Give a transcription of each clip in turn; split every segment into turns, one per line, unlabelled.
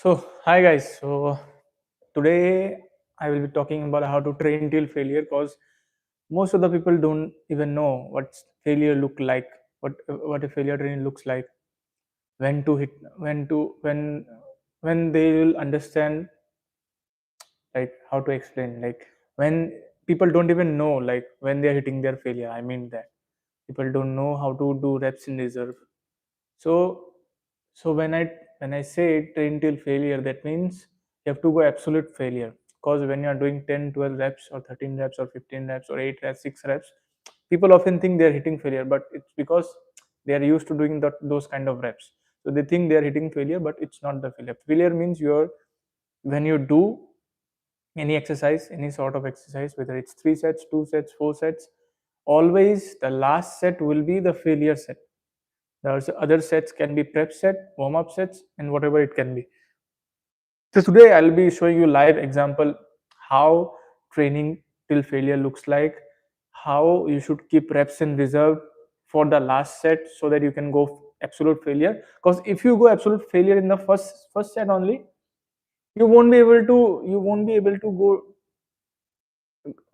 So, hi guys. So, today I will be talking about how to train till failure because most of the people don't even know what failure look like, what a failure training looks like, when to hit, when they will understand, like how to explain, like when people don't even know, like when they are hitting their failure. I mean that people don't know how to do reps in reserve. So so when I say train till failure, that means you have to go absolute failure. Because when you are doing 10, 12 reps or 13 reps or 15 reps or 8 reps, 6 reps, people often think they are hitting failure, but it's because they are used to doing those kind of reps. So they think they are hitting failure, but it's not the failure. Failure means you're when you do any exercise, any sort of exercise, whether it's 3 sets, 2 sets, 4 sets, always the last set will be the failure set. The other sets can be prep set, warm up sets, and whatever it can be. So today I'll be showing you live example how training till failure looks like, how you should keep reps in reserve for the last set so that you can go absolute failure. Because if you go absolute failure in the first set only, you won't be able to go.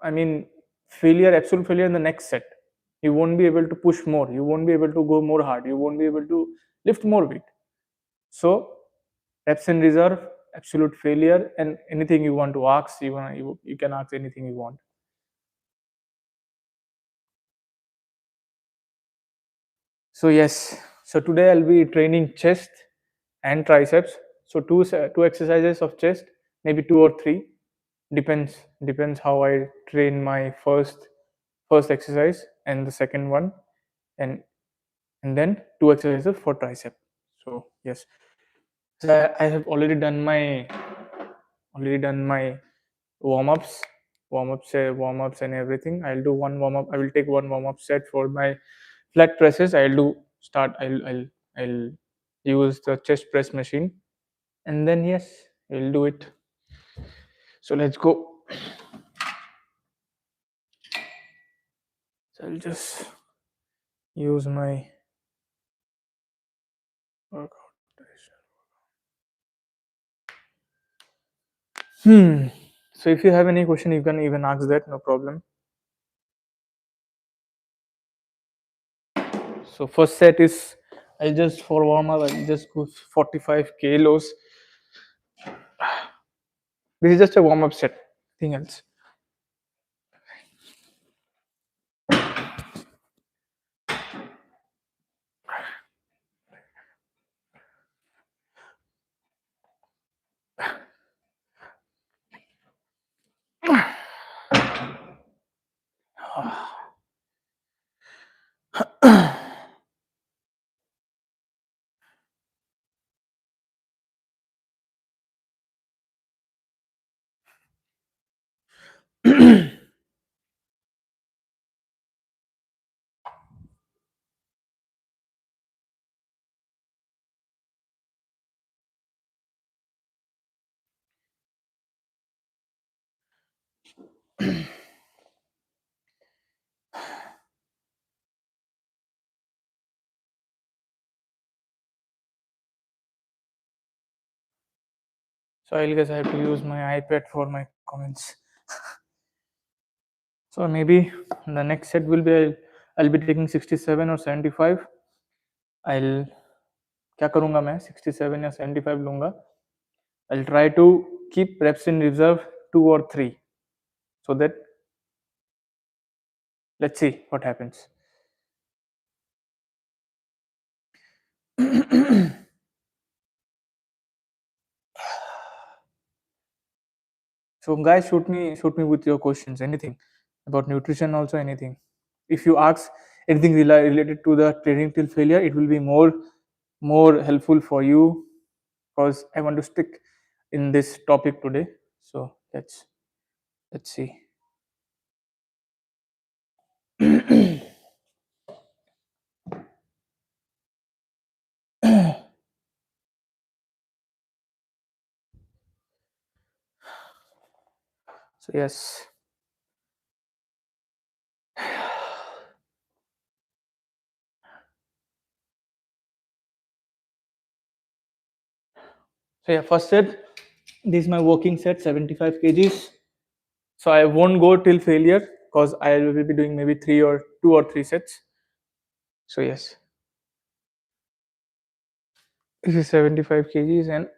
I mean, absolute failure in the next set. You won't be able to push more. You won't be able to go more hard. You won't be able to lift more weight. So reps in reserve, absolute failure, and anything you want to ask, you can ask anything you want. So yes, so today I'll be training chest and triceps. So two exercises of chest, maybe two or three, depends how I train my first exercise and the second one, and and then two exercises for tricep. So yes, so I have already done my warm ups and everything. I'll do one warm up. I will take one warm up set for my flat presses. I'll use the chest press machine, and then yes, I'll do it. So let's go. So I'll just use my workout. So if you have any question, you can even ask that. No problem. So first set is, I'll just for warm up. I'll just go 45 kilos. This is just a warm up set. Nothing else. So I guess I have to use my iPad for my comments. So maybe the next set will be I'll be taking 67 or 75. I'll क्या करूँगा मैं 67 या 75 लूँगा. I'll try to keep reps in reserve 2 or 3 so that let's see what happens. So guys, shoot me with your questions, anything about nutrition, also anything. If you ask anything related to the training till failure, it will be more helpful for you because I want to stick in this topic today. So let's see. So yes. So yeah, first set, this is my working set, 75 kgs. So I won't go till failure because I will be doing maybe 2 or 3 sets. So yes, this is 75 kgs and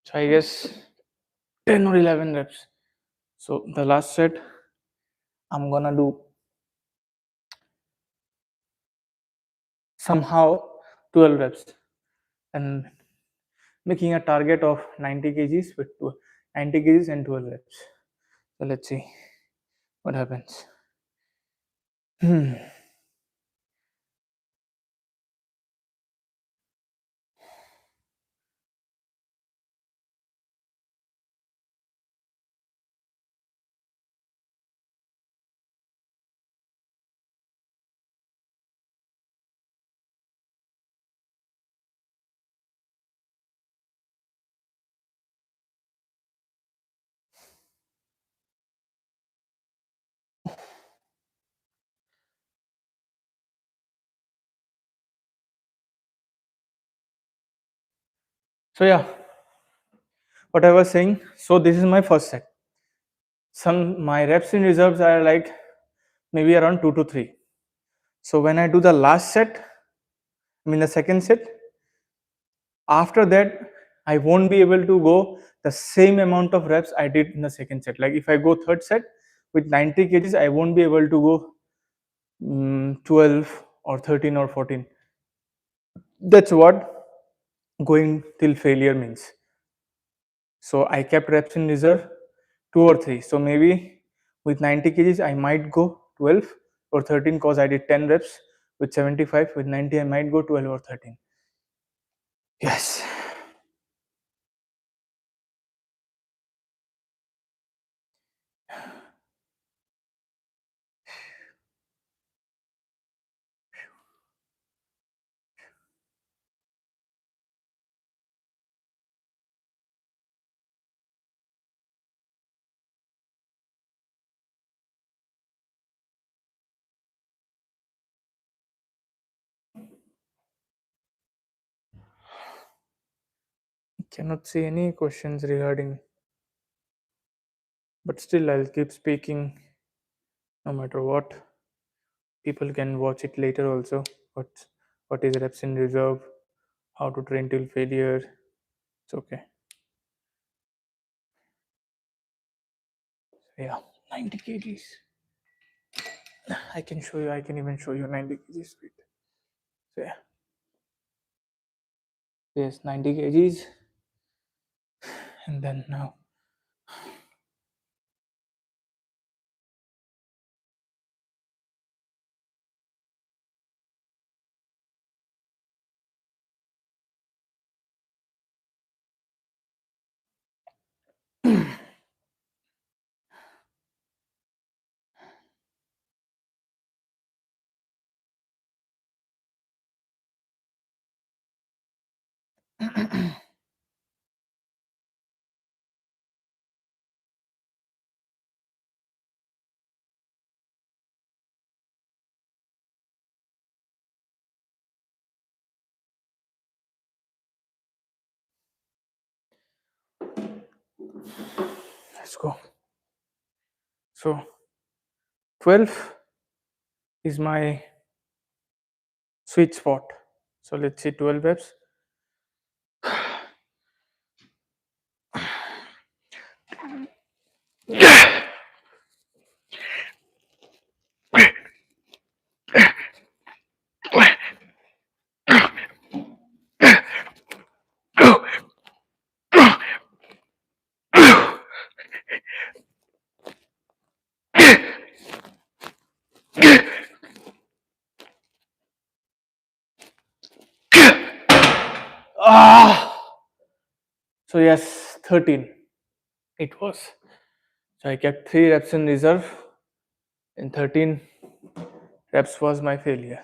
so I guess 10 or 11 reps. So the last set, I'm gonna do somehow 12 reps and making a target of 90 kgs with 90 kgs and 12 reps. So let's see what happens. So yeah, what I was saying. So this is my first set. My reps in reserves are like maybe around 2 to 3. So when I do the last set, I mean the second set, after that I won't be able to go the same amount of reps I did in the second set. Like if I go third set with 90 kgs, I won't be able to go 12 or 13 or 14. That's what going till failure means. So I kept reps in reserve 2 or 3. So maybe with 90 kgs I might go 12 or 13 because I did 10 reps. With 75, with 90 I might go 12 or 13. Yes. Cannot see any questions regarding, but still I'll keep speaking no matter what. People can watch it later also. What is reps in reserve, how to train till failure. It's okay. Yeah, 90 kgs. I can show you. I can even show you 90 kgs. Wait. So yeah. Yes, 90 kgs. And then now. Let's go. So 12 is my sweet spot. So let's see 12 reps. Ah! So yes, 13 it was. So I kept 3 reps in reserve and 13 reps was my failure.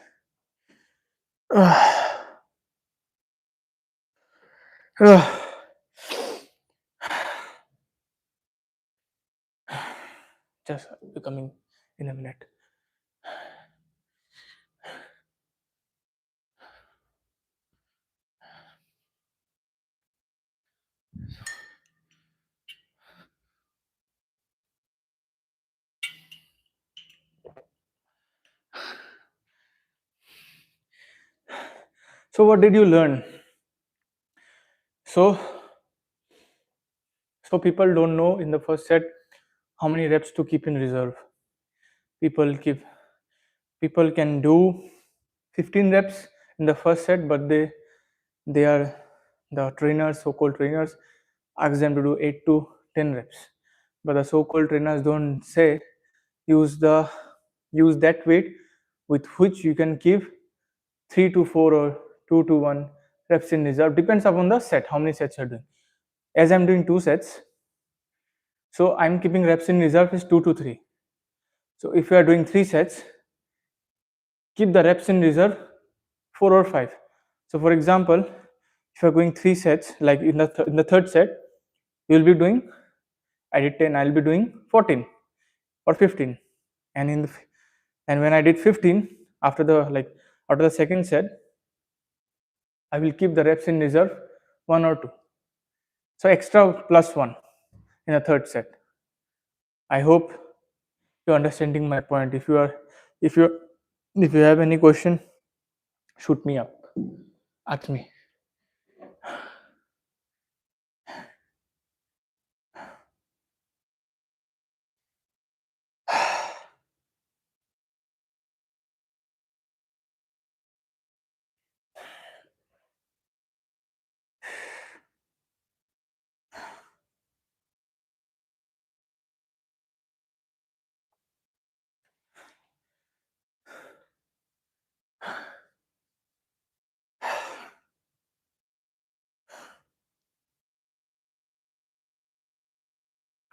Just becoming in a minute. So what did you learn? So people don't know in the first set how many reps to keep in reserve. People keep people can do 15 reps in the first set, but they are the trainers, so-called trainers, ask them to do 8 to 10 reps. But the so-called trainers don't say use that weight with which you can keep 3 to 4 or 2 to 1 reps in reserve. Depends upon the set, how many sets you're doing. As I'm doing 2 sets, so I'm keeping reps in reserve is 2 to 3. So if you are doing 3 sets, keep the reps in reserve 4 or 5. So for example, if you're going 3 sets, like in the third set, you'll be doing, I did 10, I'll be doing 14 or 15. And when I did 15, after the second set, I will keep the reps in reserve 1 or 2. So extra plus 1 in the third set. I hope you're understanding my point. If you if you have any question, shoot me up. Ask me.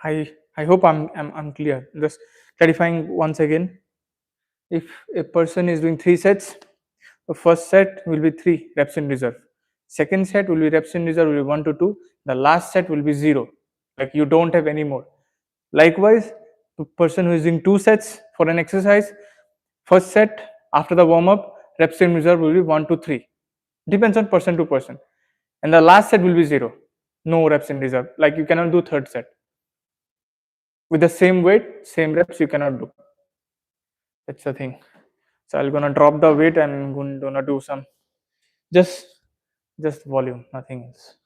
I hope I'm clear. Just clarifying once again. If a person is doing 3 sets, the first set will be 3 reps in reserve. Second set will be reps in reserve will be 1 to 2. The last set will be 0. Like you don't have any more. Likewise, the person who is doing 2 sets for an exercise, first set after the warm up, reps in reserve will be 1 to 3. Depends on person to person. And the last set will be 0. No reps in reserve. Like you cannot do third set. With the same weight, same reps, you cannot do. That's the thing. So I'm gonna drop the weight and gonna do some just volume, nothing else.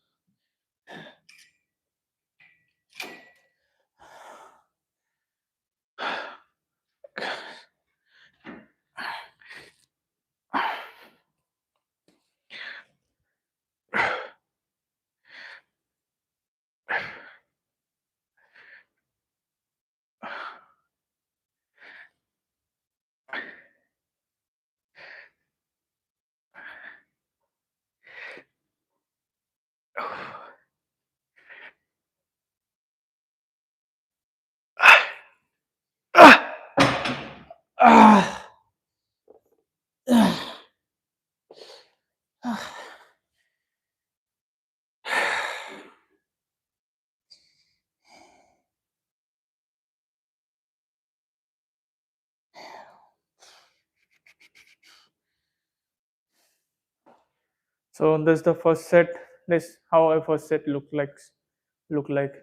So that's the first set. This how a first set look like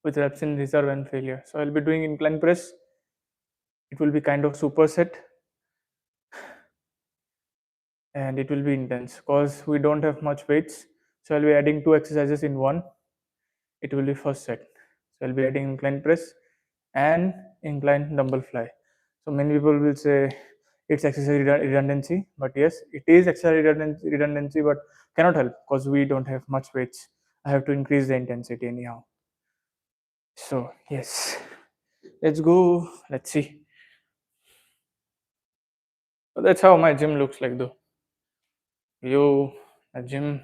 with reps in reserve and failure. So I'll be doing incline press. It will be kind of superset, and it will be intense because we don't have much weights. So I'll be adding two exercises in one. It will be first set. So I'll be adding incline press and incline dumbbell fly. So many people will say it's exercise redundancy, but yes, it is exercise redundancy, but cannot help because we don't have much weights. I have to increase the intensity anyhow. So yes, let's go. Let's see. So that's how my gym looks like though. Yo, a gym.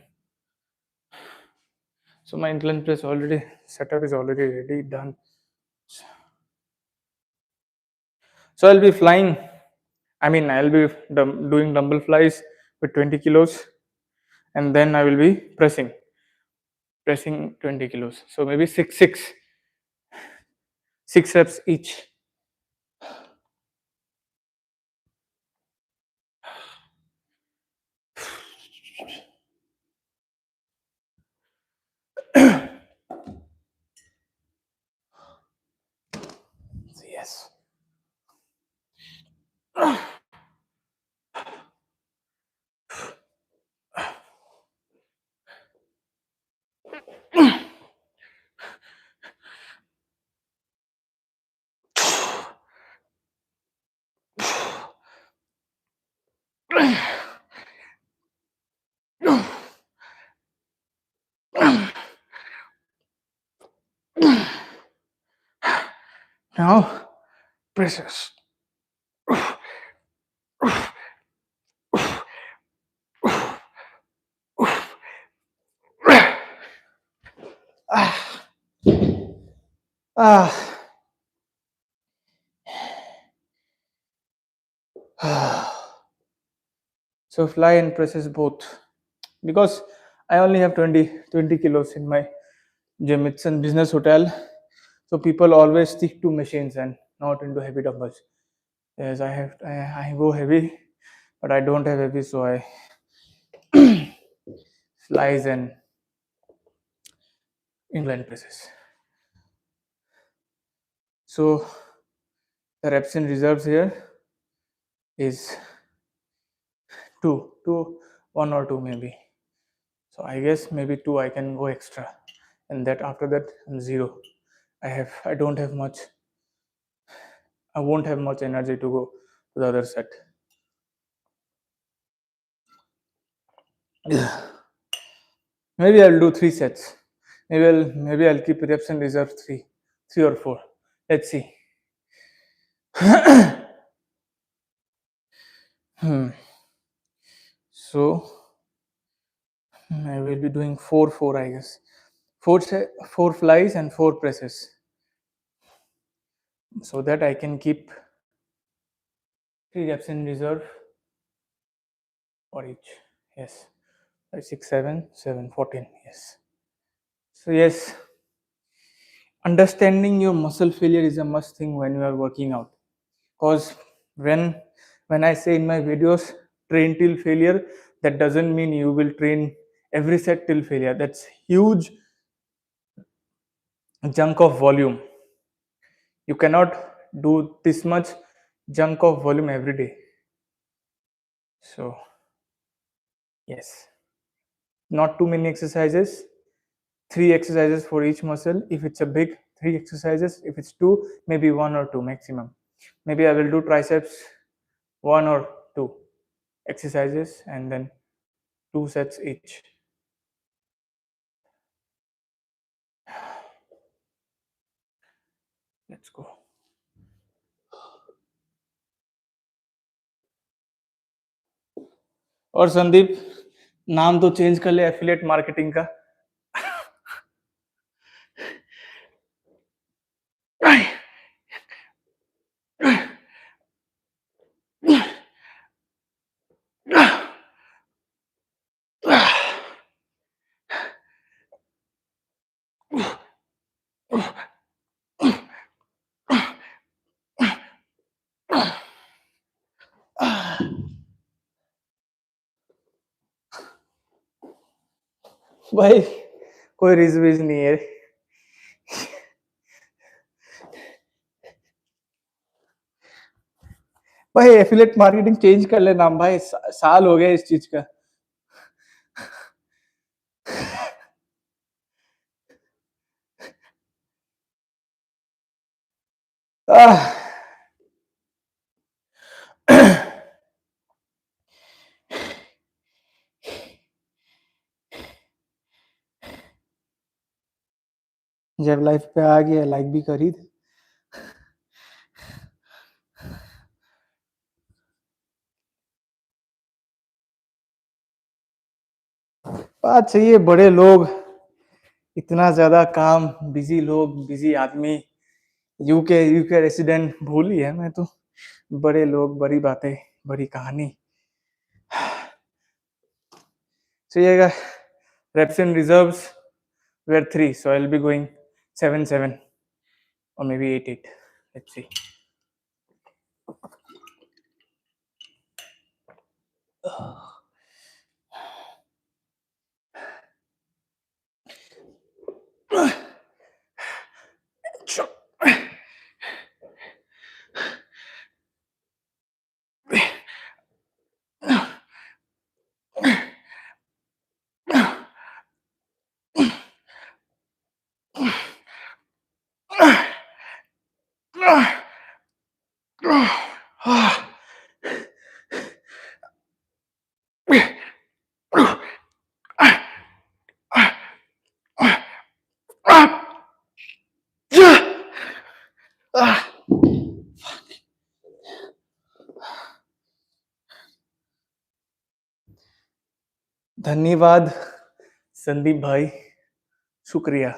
So my incline press already setup is already ready done. So I'll be flying. I mean, I'll be doing dumbbell flies with 20 kilos, and then I will be pressing 20 kilos. So maybe six reps each. Yes. Now presses. Ah, ah, ah. So fly and presses both because I only have 20 kilos in my gym. It's a business hotel, so people always stick to machines and not into heavy dumbbells. Yes, I go heavy, but I don't have heavy, so I flies and incline presses. So the reps in reserves here is one or two maybe. So I guess maybe two I can go extra, and that after that I'm zero. I don't have much. I won't have much energy to go to the other set. Maybe I'll do three sets. Maybe I'll keep reps in reserve three or four. Let's see. Hmm. So I will be doing four, I guess. Four flies and four presses, so that I can keep three reps in reserve for each. Yes, 5, 6, 7, 7, 14. Yes. So yes, understanding your muscle failure is a must thing when you are working out. Because when I say in my videos train till failure, that doesn't mean you will train every set till failure. That's huge chunk of volume. You cannot do this much chunk of volume every day. So yes, not too many exercises. Three exercises for each muscle. If it's a big, three exercises. If it's two, maybe one or two maximum. Maybe I will do triceps, one or two exercises, and then two sets each. Let's go. और संदीप, नाम तो change कर ले affiliate marketing का. भाई कोई reservation नहीं है भाई, एफिलिएट मार्केटिंग चेंज कर ले नाम भाई, साल हो गया इस चीज का। जब लाइफ पे आ गया लाइक भी करी दे। बात सही है, बड़े लोग, इतना ज्यादा काम, बिजी लोग, बिजी आदमी, यूके यूके रेसिडेंट, भूल ही है मैं तो। बड़े लोग, बड़ी बातें, बड़ी कहानी। चलिएगा, reps and reserves were 3, so I'll be going 7-7 or maybe 8-8. Let's see. धन्यवाद संदीप भाई, शुक्रिया।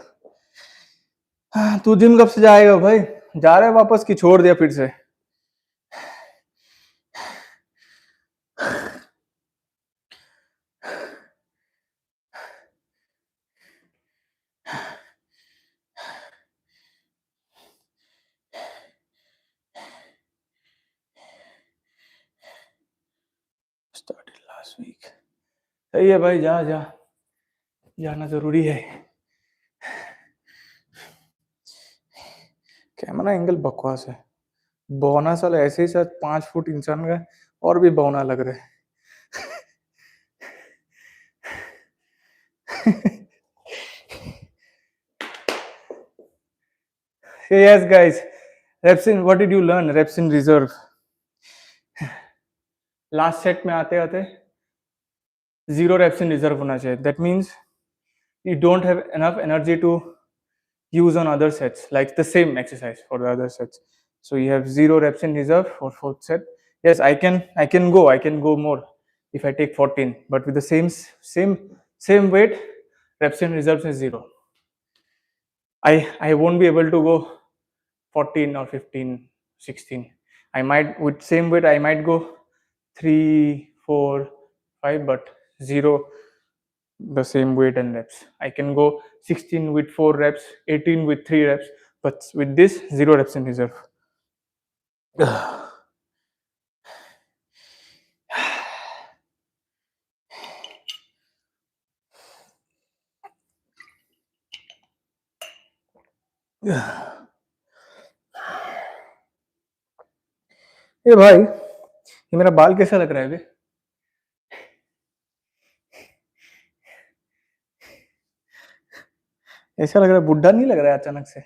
तू जिम कब से जाएगा भाई? जा रहा है वापस कि छोड़ दिया फिर से? Started last week. सही है भाई, जा जा, जाना जरूरी है। कैमरा एंगल बकवास है, बौना साल ऐसे ही साथ 5 फुट इंसान का और भी बौना लग रहा है। Yes guys, reps in, what did you learn? Reps in reserve. Last set में आते आते 0 reps in reserve होना चाहिए. That means you don't have enough energy to use on other sets, like the same exercise for the other sets. So you have 0 reps in reserve for 4th set. Yes, I can go more if I take 14, but with the same weight, reps in reserves is 0. I won't be able to go 14 or 15, 16. I might, with same weight, I might go 3, 4, 5, but 0 the same weight and reps. I can go 16 with 4 reps, 18 with 3 reps, but with this 0 reps in reserve. ये भाई, ये मेरा बाल कैसा लग रहा है बे? ऐसा लग रहा है, बुढ़ा नहीं लग रहा है अचानक से?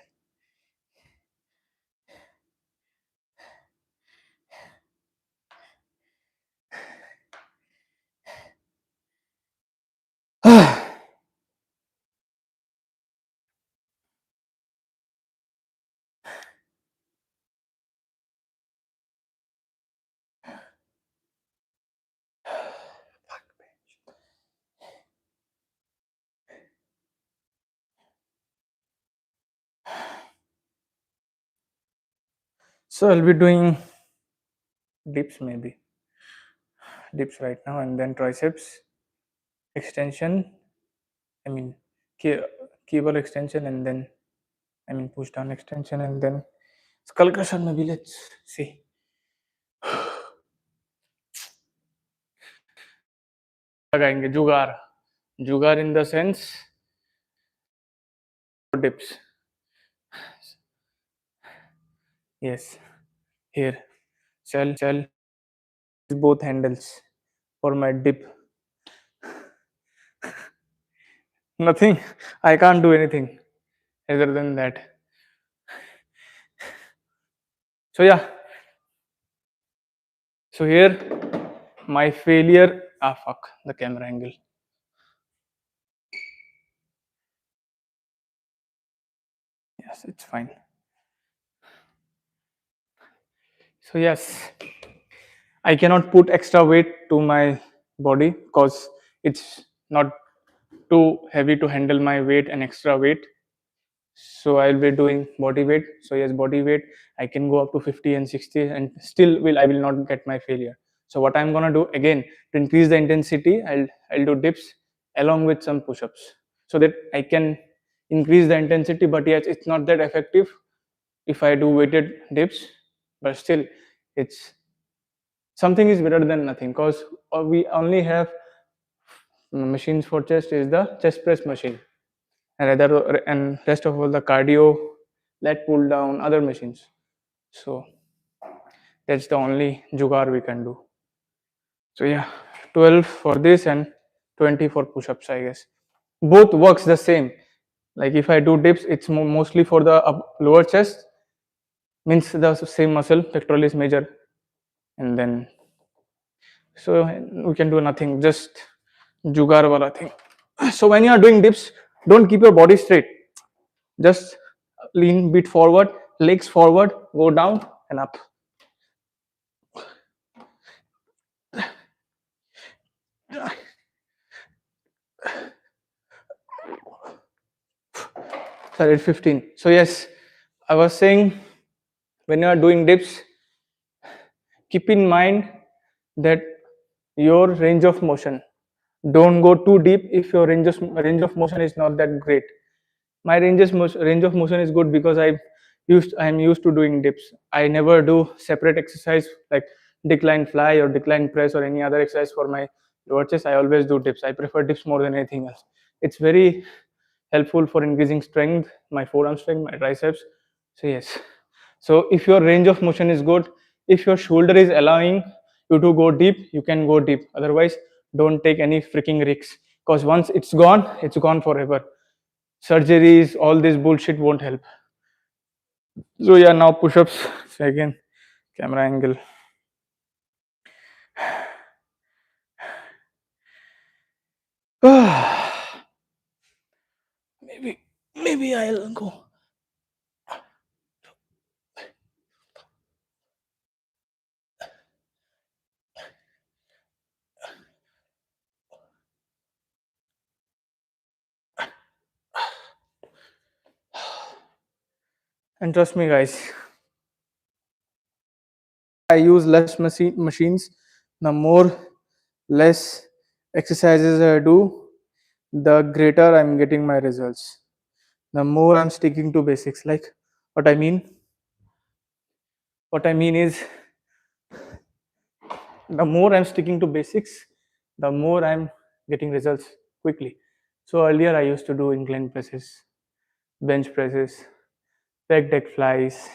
So I'll be doing dips, maybe dips right now, and then triceps extension. I mean cable extension, and then push down extension, and then skull crusher maybe. Let's see. लगाएंगे जुगाड़, जुगाड़ in the sense dips. Yes, here. Shall both handles for my dip. Nothing. I can't do anything other than that. So yeah. So here, my failure. Ah fuck, the camera angle. Yes, it's fine. So yes, I cannot put extra weight to my body because it's not too heavy to handle my weight and extra weight. So I'll be doing body weight. So yes, body weight, I can go up to 50 and 60 and still will I will not get my failure. So what I'm gonna do again to increase the intensity, I'll do dips along with some push-ups so that I can increase the intensity. But yes, it's not that effective if I do weighted dips, but still it's something is better than nothing because we only have machines for chest is the chest press machine and rest of all the cardio, lat pull down, other machines. So that's the only jugaad we can do. So yeah, 12 for this and 20 for push-ups, I guess. Both works the same. Like if I do dips, it's mostly for the lower chest, means the same muscle, pectoralis major, and then so we can do nothing, just jugaad wala thing. So when you are doing dips, don't keep your body straight. Just lean bit forward, legs forward, go down and up. Sorry, at 15. So yes, I was saying when you are doing dips, keep in mind that your range of motion. Don't go too deep if your range of motion is not that great. My range of motion is good because I'm used to doing dips. I never do separate exercise like decline fly or decline press or any other exercise for my lower chest. I always do dips. I prefer dips more than anything else. It's very helpful for increasing strength, my forearm strength, my triceps. So yes. So if your range of motion is good, if your shoulder is allowing you to go deep, you can go deep. Otherwise, don't take any freaking risks because once it's gone forever. Surgeries, all this bullshit won't help. So yeah, now push-ups. So again, camera angle. maybe I'll go. And trust me, guys, I use less machines. The more less exercises I do, the greater I'm getting my results. The more I'm sticking to basics. Like what I mean, what I mean is the more I'm sticking to basics, the more I'm getting results quickly. So earlier I used to do incline presses, bench presses, pec deck flies,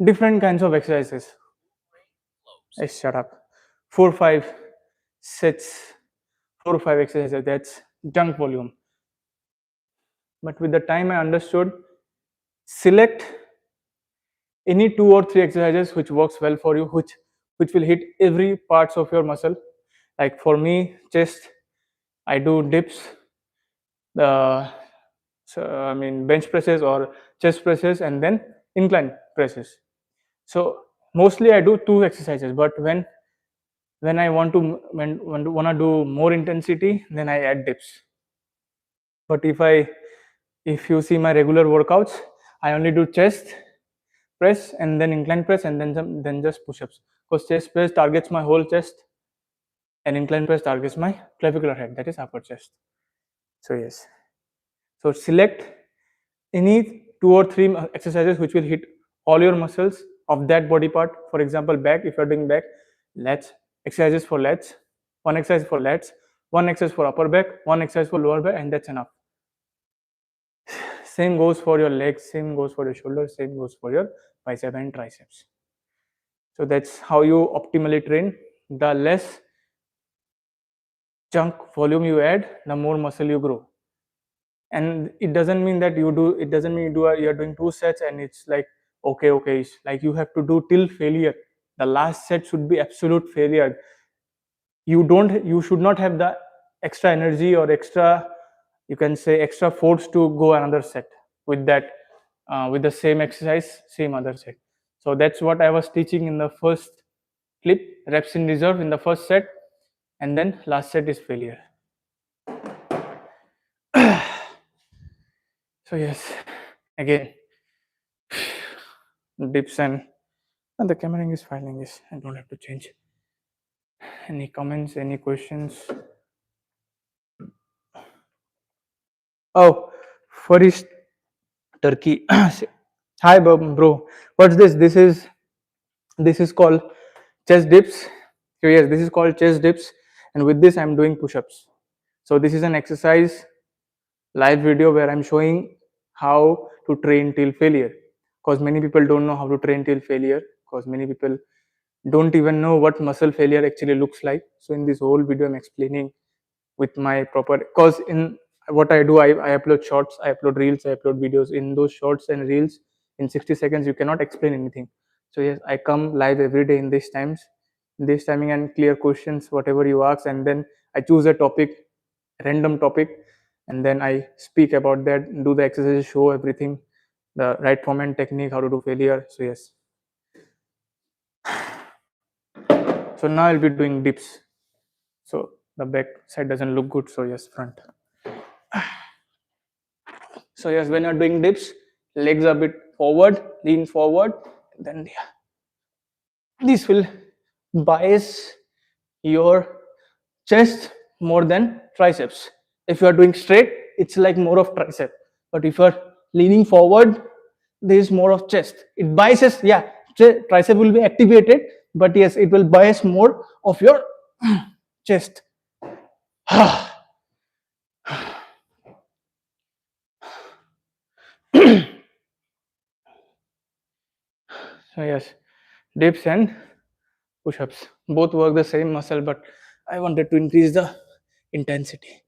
different kinds of exercises. Hey, shut up. 4 5 sets, 4 or 5 exercises. That's junk volume. But with the time I understood, select any 2 or 3 exercises which works well for you, which will hit every parts of your muscle. Like for me, chest, I do dips, the bench presses or chest presses, and then incline presses. So mostly I do 2 exercises, but when I want to wanna do more intensity, then I add dips. But if you see my regular workouts, I only do chest press and then incline press and then just push-ups. Because chest press targets my whole chest and incline press targets my clavicular head, that is upper chest. So yes. So select any 2 or 3 exercises which will hit all your muscles of that body part. For example, back, if you're doing back, lats, exercises for lats, one exercise for lats, one exercise for upper back, one exercise for lower back, and that's enough. Same goes for your legs, same goes for your shoulders, same goes for your bicep and triceps. So that's how you optimally train. The less chunk volume you add, the more muscle you grow. And it doesn't mean that it doesn't mean you're doing 2 sets and it's like okay, it's like you have to do till failure. The last set should be absolute failure. You should not have the extra energy or extra, you can say, extra force to go another set with that, with the same exercise, same other set. So that's what I was teaching in the first clip, reps in reserve in the first set, and then last set is failure. So yes, again, dips and the camera is filing this. I don't have to change. Any comments, any questions? Oh, Farish Turkey. Hi bro, what's this? This is called chest dips. So yes, this is called chest dips, and with this I'm doing push-ups. So this is an exercise live video where I'm showing how to train till failure, because many people don't know how to train till failure, because many people don't even know what muscle failure actually looks like. So in this whole video I'm explaining with my proper, because in what I do, I upload shorts, I upload reels, I upload videos. In those shorts and reels, in 60 seconds you cannot explain anything. So yes, I come live every day in these timing, and clear questions whatever you ask, and then I choose a topic, random topic, and then I speak about that, do the exercises, show everything, the right form and technique, how to do failure. So yes, so now I'll be doing dips. So the back side doesn't look good, so yes, front. So yes, when you're doing dips, legs a bit forward, lean forward, then yeah, this will bias your chest more than triceps. If you are doing straight, it's like more of tricep. But if you are leaning forward, there is more of chest. It biases, yeah, tricep will be activated, but yes, it will bias more of your chest. So yes, dips and push-ups both work the same muscle, but I wanted to increase the intensity.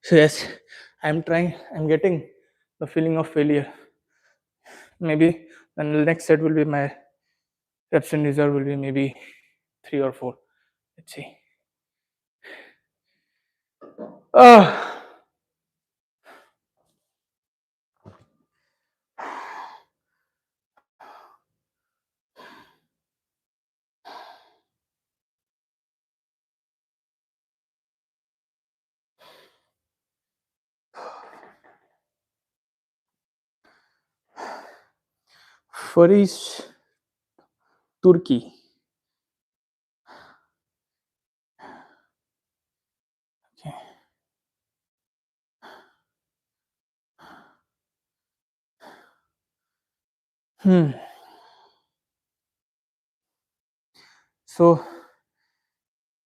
So yes, I'm getting the feeling of failure. Maybe the next set will be my reps in reserve will be maybe 3 or 4. Let's see. Farish Turkey. Okay. So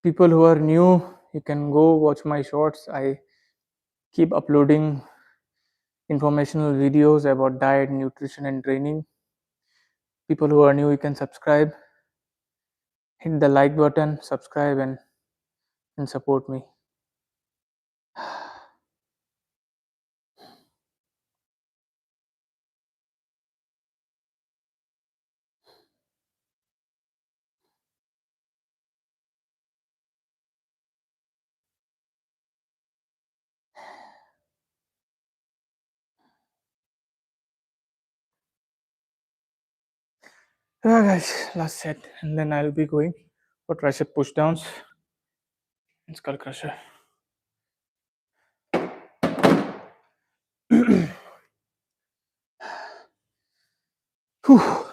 people who are new, you can go watch my shorts. I keep uploading informational videos about diet, nutrition, and training. People who are new, you can subscribe, hit the like button, subscribe, and support me. Yeah, guys, last set, and then I'll be going for tricep push downs and skull crusher. Whew.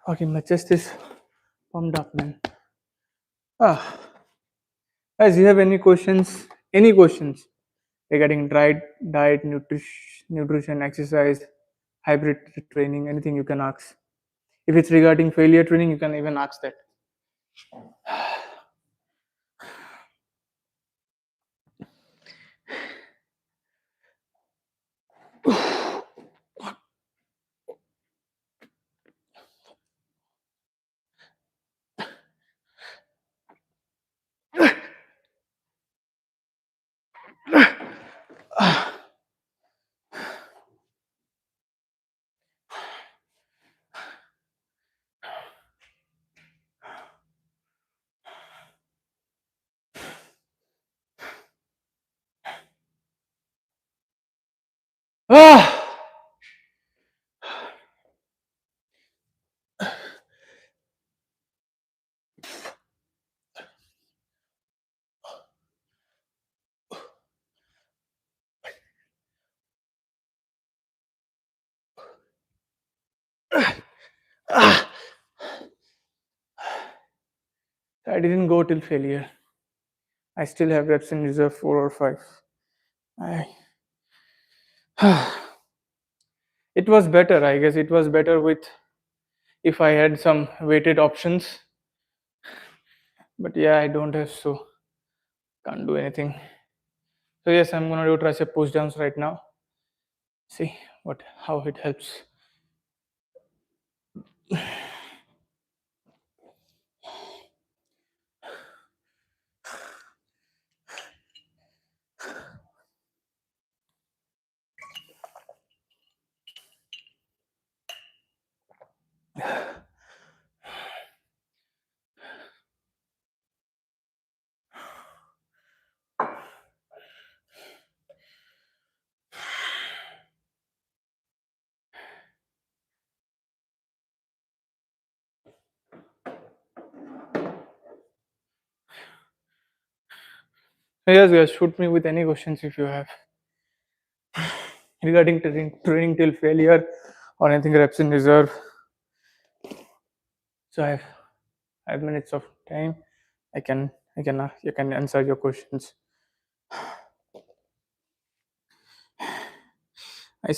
Okay, my chest is pumped up, man. Guys, you have any questions? Any questions regarding diet, nutrition, exercise, hybrid training, anything you can ask. If it's regarding failure training, you can even ask that. Ah! I didn't go till failure. I still have reps in reserve 4 or 5. I it was better, I guess. It was better with if I had some weighted options. But yeah, I don't have, so can't do anything. So yes, I'm gonna do tricep push downs right now. See how it helps. So yes, guys, shoot me with any questions if you have regarding training till failure or anything reps in reserve. So I have 5 minutes of time. You can answer your questions. I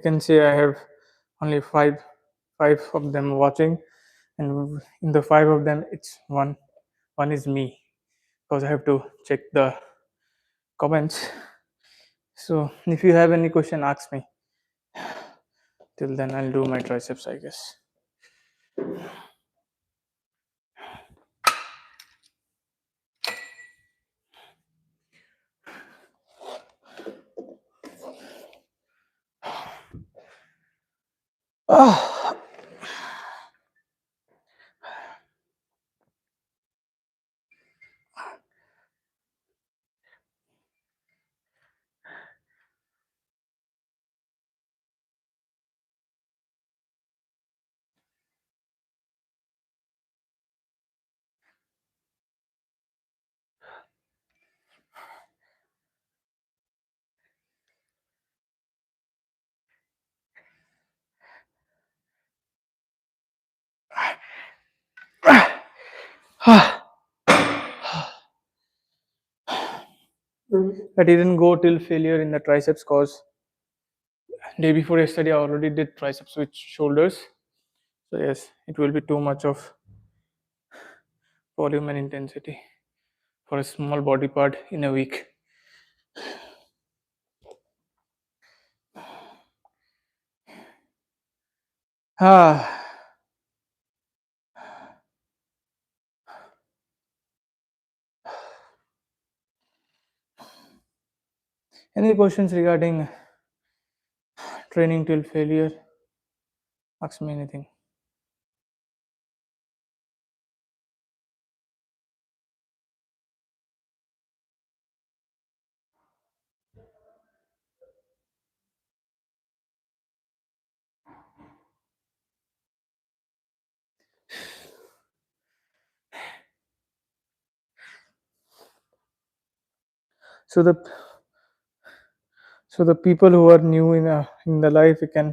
can say I have only five of them watching, and in the 5 of them, it's one is me, because I have to check the comments. So if you have any question, ask me. Till then, I'll do my triceps, I guess. Ah. I didn't go till failure in the triceps cause day before yesterday I already did triceps with shoulders. So yes, it will be too much of volume and intensity for a small body part in a week. Ah. Any questions regarding training till failure? Ask me anything. So the people who are new in the life, you can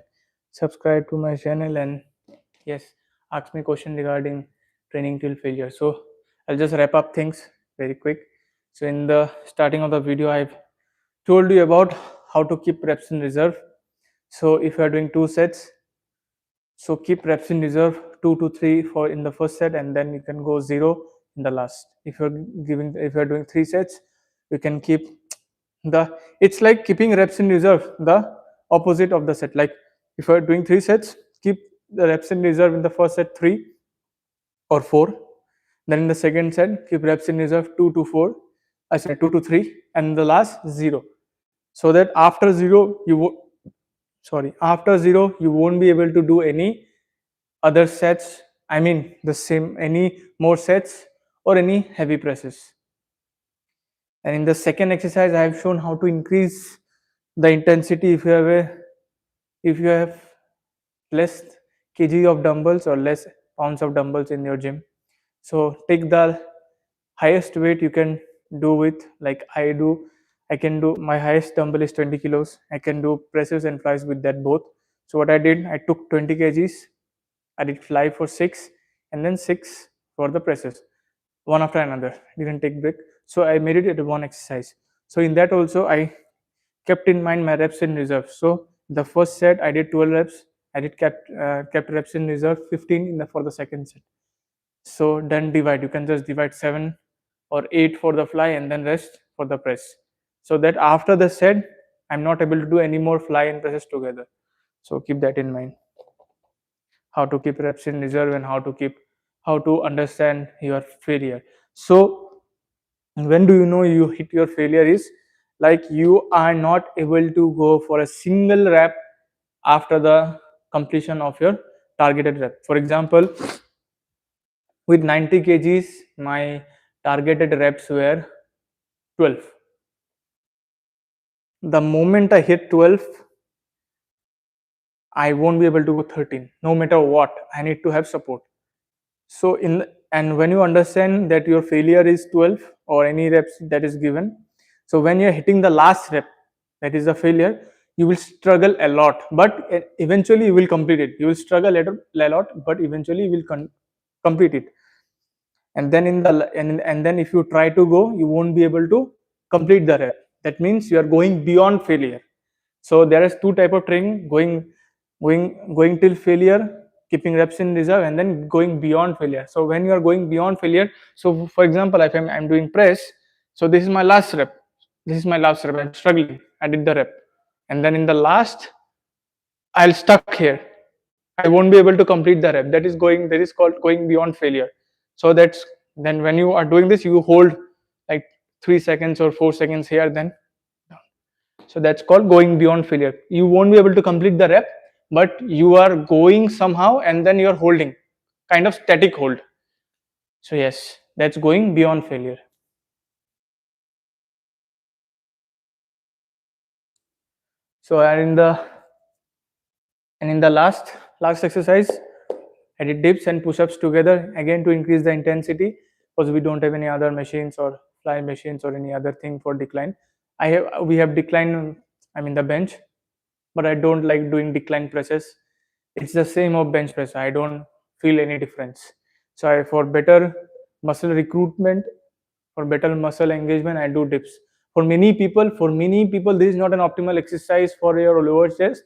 subscribe to my channel and yes, ask me question regarding training till failure. So I'll just wrap up things very quick. So in the starting of the video, I've told you about how to keep reps in reserve. So if you are doing 2 sets, so keep reps in reserve 2 to 3 for in the first set, and then you can go 0 in the last. If you're doing 3 sets, you can keep the it's like keeping reps in reserve, the opposite of the set. Like if you're doing 3 sets, keep the reps in reserve in the first set 3 or 4. Then in the second set, keep reps in reserve 2 to 4, I said 2 to 3, and the last 0. So that after 0, after 0, you won't be able to do any other sets. I mean, the same, any more sets or any heavy presses. And in the second exercise, I have shown how to increase the intensity if you have less kg of dumbbells or less pounds of dumbbells in your gym. So take the highest weight you can do with, like I can do, my highest dumbbell is 20 kilos. I can do presses and flies with that both. So what I did, I took 20 kgs, I did fly for 6 and then 6 for the presses, one after another, didn't take break. So I made it at one exercise. So in that also I kept in mind my reps in reserve. So the first set I did 12 reps, I did kept reps in reserve 15 for the second set. So then divide, you can just divide 7 or 8 for the fly and then rest for the press, so that after the set I'm not able to do any more fly and presses together. So keep that in mind, how to keep reps in reserve and how to understand your failure. So when do you know you hit your failure is like you are not able to go for a single rep after the completion of your targeted rep. For example, with 90 kgs, my targeted reps were 12. The moment I hit 12, I won't be able to go 13. No matter what, I need to have support. So and when you understand that your failure is 12 or any reps that is given, so when you're hitting the last rep, that is the failure, you will struggle a lot, but eventually you will complete it. You will struggle a lot, but eventually you will complete it. And then and then if you try to go, you won't be able to complete the rep. That means you are going beyond failure. So there is two type of training: going till failure, keeping reps in reserve, and then going beyond failure. So when you are going beyond failure, so for example, if I'm doing press, so this is my last rep, I'm struggling, I did the rep, and then in the last I'll stuck here, I won't be able to complete the rep. That is called going beyond failure. So that's, then when you are doing this, you hold like 3 seconds or 4 seconds here, then so that's called going beyond failure. You won't be able to complete the rep, but you are going somehow and then you're holding, kind of static hold. So yes, that's going beyond failure. So in the last exercise, I did dips and push-ups together again to increase the intensity, because we don't have any other machines or fly machines or any other thing for decline. We have decline, I mean the bench, but I don't like doing decline presses. It's the same of bench press. I don't feel any difference. So for better muscle recruitment, for better muscle engagement, I do dips. For many people, this is not an optimal exercise for your lower chest,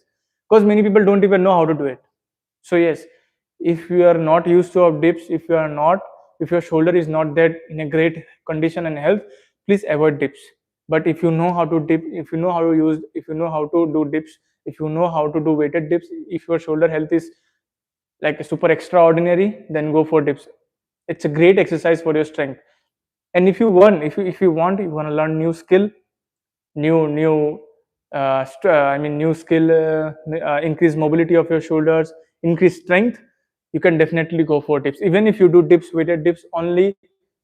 because many people don't even know how to do it. So yes, if you are not used to of dips, if your shoulder is not that in a great condition and health, please avoid dips. But if you know how to dip, if you know how to do dips, if you know how to do weighted dips, if your shoulder health is like super extraordinary, then go for dips. It's a great exercise for your strength. And if you want to learn new skill, new new skill, increase mobility of your shoulders, increase strength, you can definitely go for dips. Even if you do dips, weighted dips only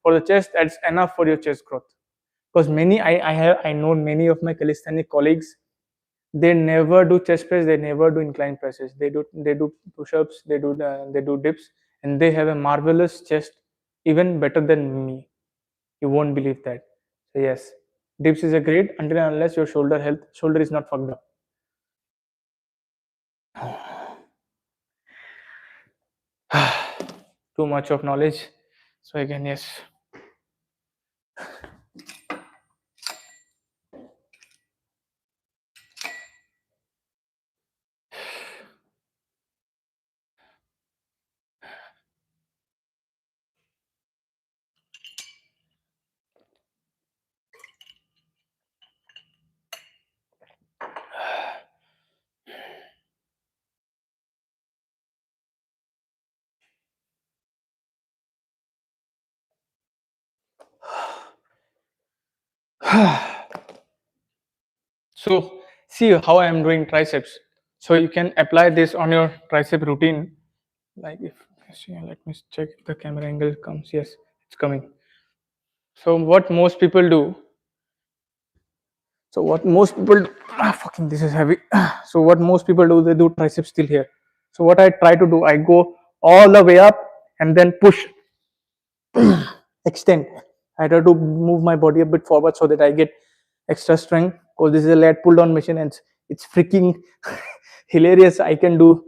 for the chest, that's enough for your chest growth. Because I know many of my calisthenic colleagues, they never do chest press, they never do incline presses, they do push-ups, they do dips, and they have a marvelous chest, even better than me. You won't believe that. So yes, dips is a great, until and unless your shoulder is not fucked up. Too much of knowledge. So again, yes. So see how I am doing triceps. So you can apply this on your tricep routine. Like if see, let me check if the camera angle comes. Yes, it's coming. So what most people do. So what most people do, fucking this is heavy. So what most people do, they do triceps still here. So what I try to do, I go all the way up and then push, extend. I try to move my body a bit forward so that I get extra strength. Because this is a lat pull down machine and it's freaking hilarious. I can do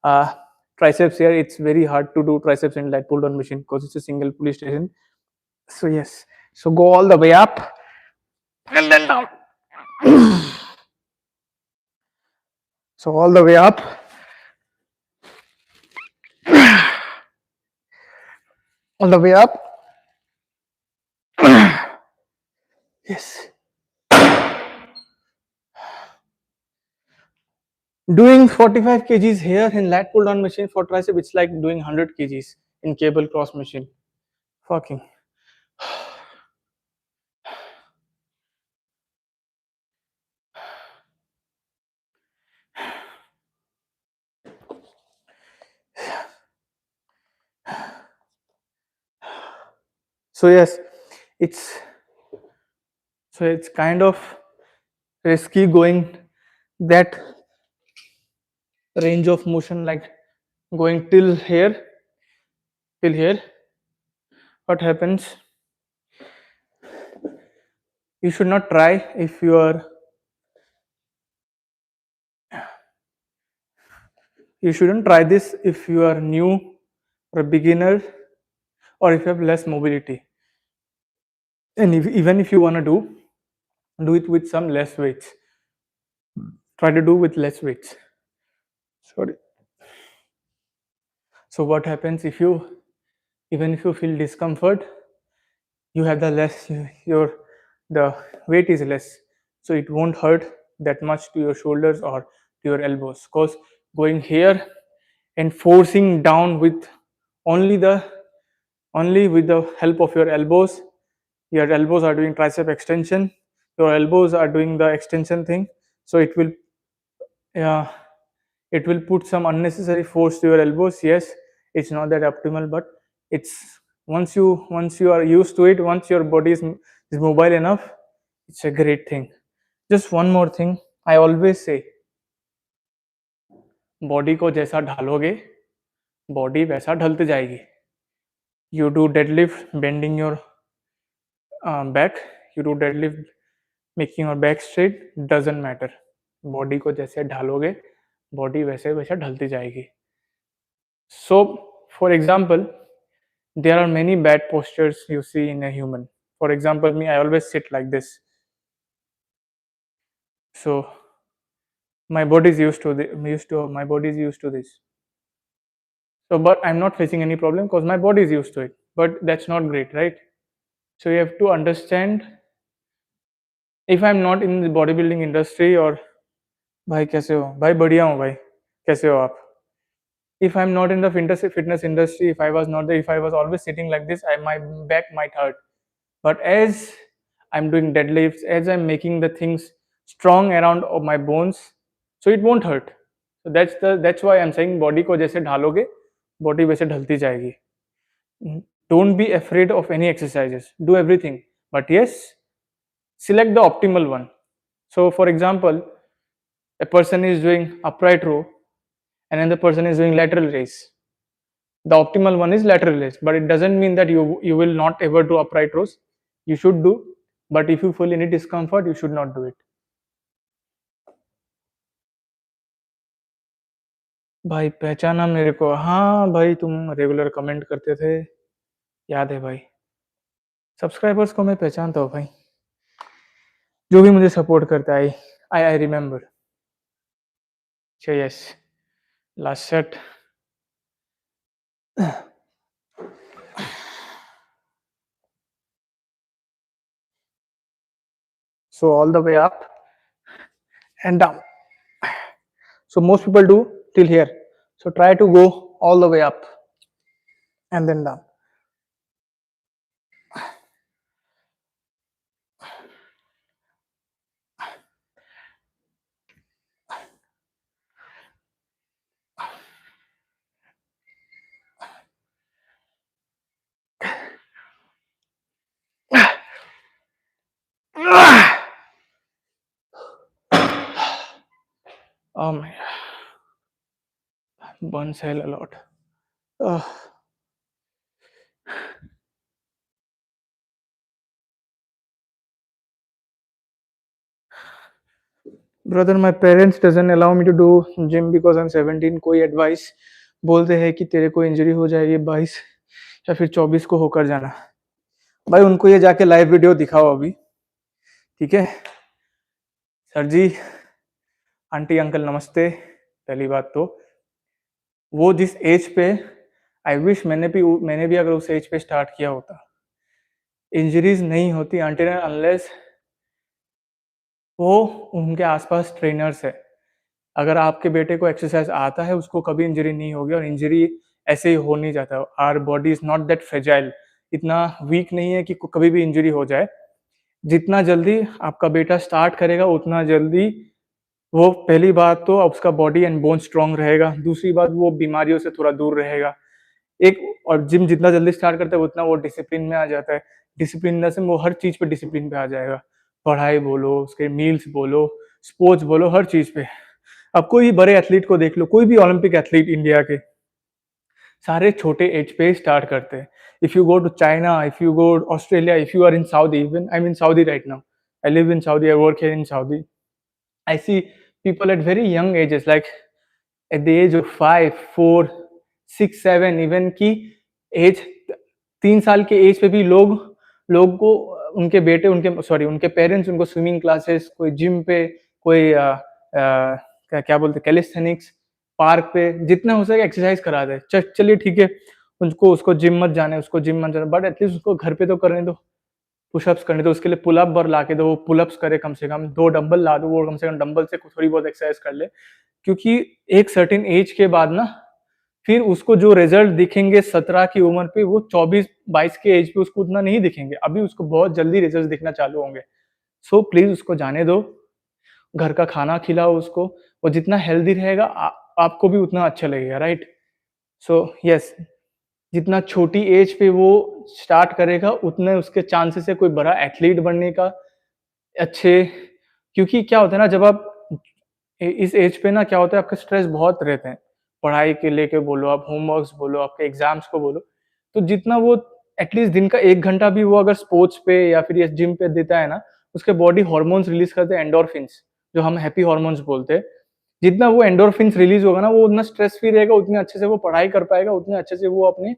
uh, triceps here. It's very hard to do triceps in lat pull down machine because it's a single pulley station. So yes, so go all the way up and then down. So all the way up, all the way up. Yes. Doing 45 kgs here in lat pull down machine for tricep, it's like doing 100 kgs in cable cross machine. Fucking. So yes, it's it's kind of risky going that range of motion, like going till here. What happens? You should not try if you are. You shouldn't try this if you are new or a beginner or if you have less mobility. And even if you want to do it with some less weights. Try to do with less weights. Sorry. So what happens if you, even if you feel discomfort, you have the less your the weight is less, so it won't hurt that much to your shoulders or to your elbows. Because going here and forcing down with only the only with the help of your elbows are doing tricep extension, your elbows are doing the extension thing, so uh, it will put some unnecessary force to your elbows. Yes, it's not that optimal, but it's once you are used to it, once your body is mobile enough, it's a great thing. Just one more thing, I always say, body को जैसा ढालोगे body वैसा ढलते जाएगी. You do deadlift bending your back, you do deadlift making your back straight, doesn't matter. Body को जैसे ढालोगे body वैसे वैसा ढलती जाएगी. So for example, there are many bad postures you see in a human. For example, me, I always sit like this. So my body is used to my body is used to this. So but I'm not facing any problem because my body is used to it. But that's not great, right? So you have to understand, if I'm not in the bodybuilding industry or भाई कैसे हो भाई बढ़िया हूँ भाई कैसे हो आप. If I'm not in the fitness industry, if I was not there, if I was always sitting like this, my back might hurt. But as I'm doing deadlifts, as I'm making the things strong around of my bones, so it won't hurt. So that's why I'm saying body को जैसे ढालोगे body वैसे ढलती जाएगी. Don't be afraid of any exercises. Do everything, but yes, select the optimal one. So for example, a person is doing upright row and another person is doing lateral raise. The optimal one is lateral raise, but it doesn't mean that you will not ever do upright rows. You should do, but if you feel any discomfort, you should not do it. भाई पहचाना मेरे को. हाँ भाई, तुम regular comment करते थे, याद है भाई. सब्सक्राइबर्स को मैं पहचानता हूँ भाई, जो भी मुझे सपोर्ट करता है. I remember. Yes, last set. So all the way up and down. So most people do till here. So try to go all the way up and then down. my burns hell a lot. Ugh. Brother my parents doesn't allow me to do gym because I am 17. कोई advice बोलते हैं कि तेरे को injury हो जाएगी 22 या फिर 24 को होकर जाना. भाई उनको ये जाके लाइव वीडियो दिखाओ अभी, ठीक है सर जी. आंटी अंकल नमस्ते. पहली बात तो वो जिस एज पे, आई विश मैंने भी अगर उस एज पे स्टार्ट किया होता. इंजरीज नहीं होती आंटी ने अनलेस वो उनके आसपास ट्रेनर्स है. अगर आपके बेटे को एक्सरसाइज आता है उसको कभी इंजरी नहीं होगी, और इंजरी ऐसे ही हो नहीं जाता. Our body is not that fragile, इतना वीक नहीं है कि कभी भी इंजरी हो जाए. जितना जल्दी आपका बेटा स्टार्ट करेगा उतना जल्दी वो, पहली बात तो उसका बॉडी एंड बोन स्ट्रांग रहेगा, दूसरी बात वो बीमारियों से थोड़ा दूर रहेगा. एक और जिम जितना जल्दी स्टार्ट करता है उतना वो डिसिप्लिन में आ जाता है. डिसिप्लिन से वो हर चीज पे डिसिप्लिन पे आ जाएगा. पढ़ाई बोलो, उसके मील्स बोलो, स्पोर्ट्स बोलो, हर चीज पे. अब कोई भी बड़े एथलीट को देख लो, कोई भी ओलंपिक एथलीट इंडिया के, सारे छोटे एज पे स्टार्ट करते हैं. If you go to China, if you go Australia, if you are in Saudi, even I am in Saudi right now, I live in Saudi, I work here in Saudi. I see people at very young ages, like at the age of 5, 4, 6, 7, even की as 3 साल के as पे भी लोग को उनके बेटे, उनके पेरेंट्स उनको स्विमिंग क्लासेस, कोई जिम पे, कोई क्या बोलते कैलिस्थेनिक्स पार्क पे, जितना हो सके एक्सरसाइज करा दे. चलिए ठीक है, उसको जिम मत जाने, बट एटलीस्ट उसको घर पे तो करने दो, पुशअप्स करने दो. उसके लिए पुलअप बर ला के दो, पुलअप्स करे, कम से कम 2 डंबल ला दो, वो कम से कम डंबल से थोड़ी बहुत एक्सरसाइज कर ले. क्योंकि एक सर्टेन एज के बाद ना फिर उसको जो रिजल्ट दिखेंगे 17 की उम्र पे, वो 24-22 के एज पे उसको उतना नहीं दिखेंगे. अभी उसको बहुत जल्दी रिजल्ट दिखना चालू होंगे. सो प्लीज उसको जाने दो, घर का खाना खिलाओ उसको. वो जितना हेल्दी रहेगा आपको भी उतना अच्छा लगेगा, राइट. सो यस, जितना छोटी एज पे वो स्टार्ट करेगा उतने उसके चांसेस है कोई बड़ा एथलीट बनने का अच्छे. क्योंकि क्या होता है ना, जब आप इस एज पे ना क्या होता है, आपका स्ट्रेस बहुत रहते हैं, पढ़ाई के लेके बोलो, आप होमवर्क्स बोलो, आपके एग्जाम्स को बोलो. तो जितना वो एटलीस्ट दिन का 1 घंटा भी वो अगर स्पोर्ट्स पे या फिर ये जिम पे देता है ना, उसके बॉडी हॉर्मोन्स रिलीज करते हैं, एंडोर्फिन्स, जो हम हैप्पी हॉर्मोन्स बोलते हैं. जितना वो एंडोर्फिन्स रिलीज होगा ना, वो उतना स्ट्रेस फ्री रहेगा, उतने अच्छे से वो पढ़ाई कर पाएगा, उतने अच्छे से वो अपने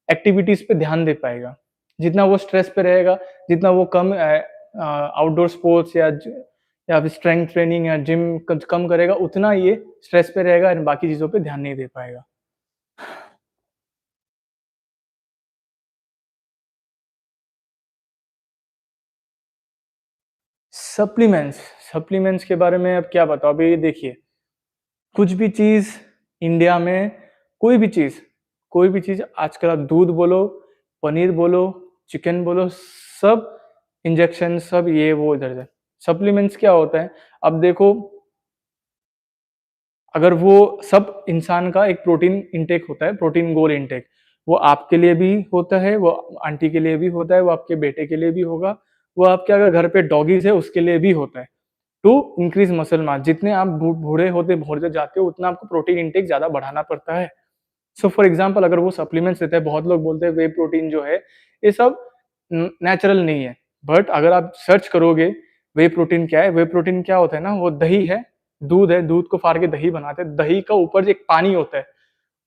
एक्टिविटीज पे ध्यान दे पाएगा. जितना वो स्ट्रेस पे रहेगा, जितना वो कम आउटडोर स्पोर्ट्स या फिर स्ट्रेंथ ट्रेनिंग या जिम कम करेगा, उतना ये स्ट्रेस पे रहेगा और बाकी चीजों पे ध्यान नहीं दे पाएगा. सप्लीमेंट्स सप्लीमेंट्स के बारे में अब क्या बताओ. अभी देखिए, कुछ भी चीज इंडिया में, कोई भी चीज आजकल आप दूध बोलो, पनीर बोलो, चिकन बोलो, सब इंजेक्शन, सब ये वो इधर से. सप्लीमेंट्स क्या होता है, अब देखो, अगर वो सब इंसान का एक प्रोटीन इंटेक होता है, प्रोटीन गोल इंटेक, वो आपके लिए भी होता है, वो आंटी के लिए भी होता है, वो आपके बेटे के लिए भी होगा, वो आपके अगर घर पे डॉगीज है उसके लिए भी होता है. टू इंक्रीज मसल मास, जितने आप बूढ़े होते जाते हो उतना आपको प्रोटीन इंटेक ज्यादा बढ़ाना पड़ता है. सो फॉर एग्जाम्पल, अगर वो सप्लीमेंट्स लेते हैं, बहुत लोग बोलते हैं वे प्रोटीन जो है ये सब नेचुरल नहीं है. बट अगर आप सर्च करोगे वे प्रोटीन क्या है, वे प्रोटीन क्या होता है ना, वो दही है, दूध है, दूध को फाड़ के दही बनाते हैं, दही का ऊपर एक पानी होता है,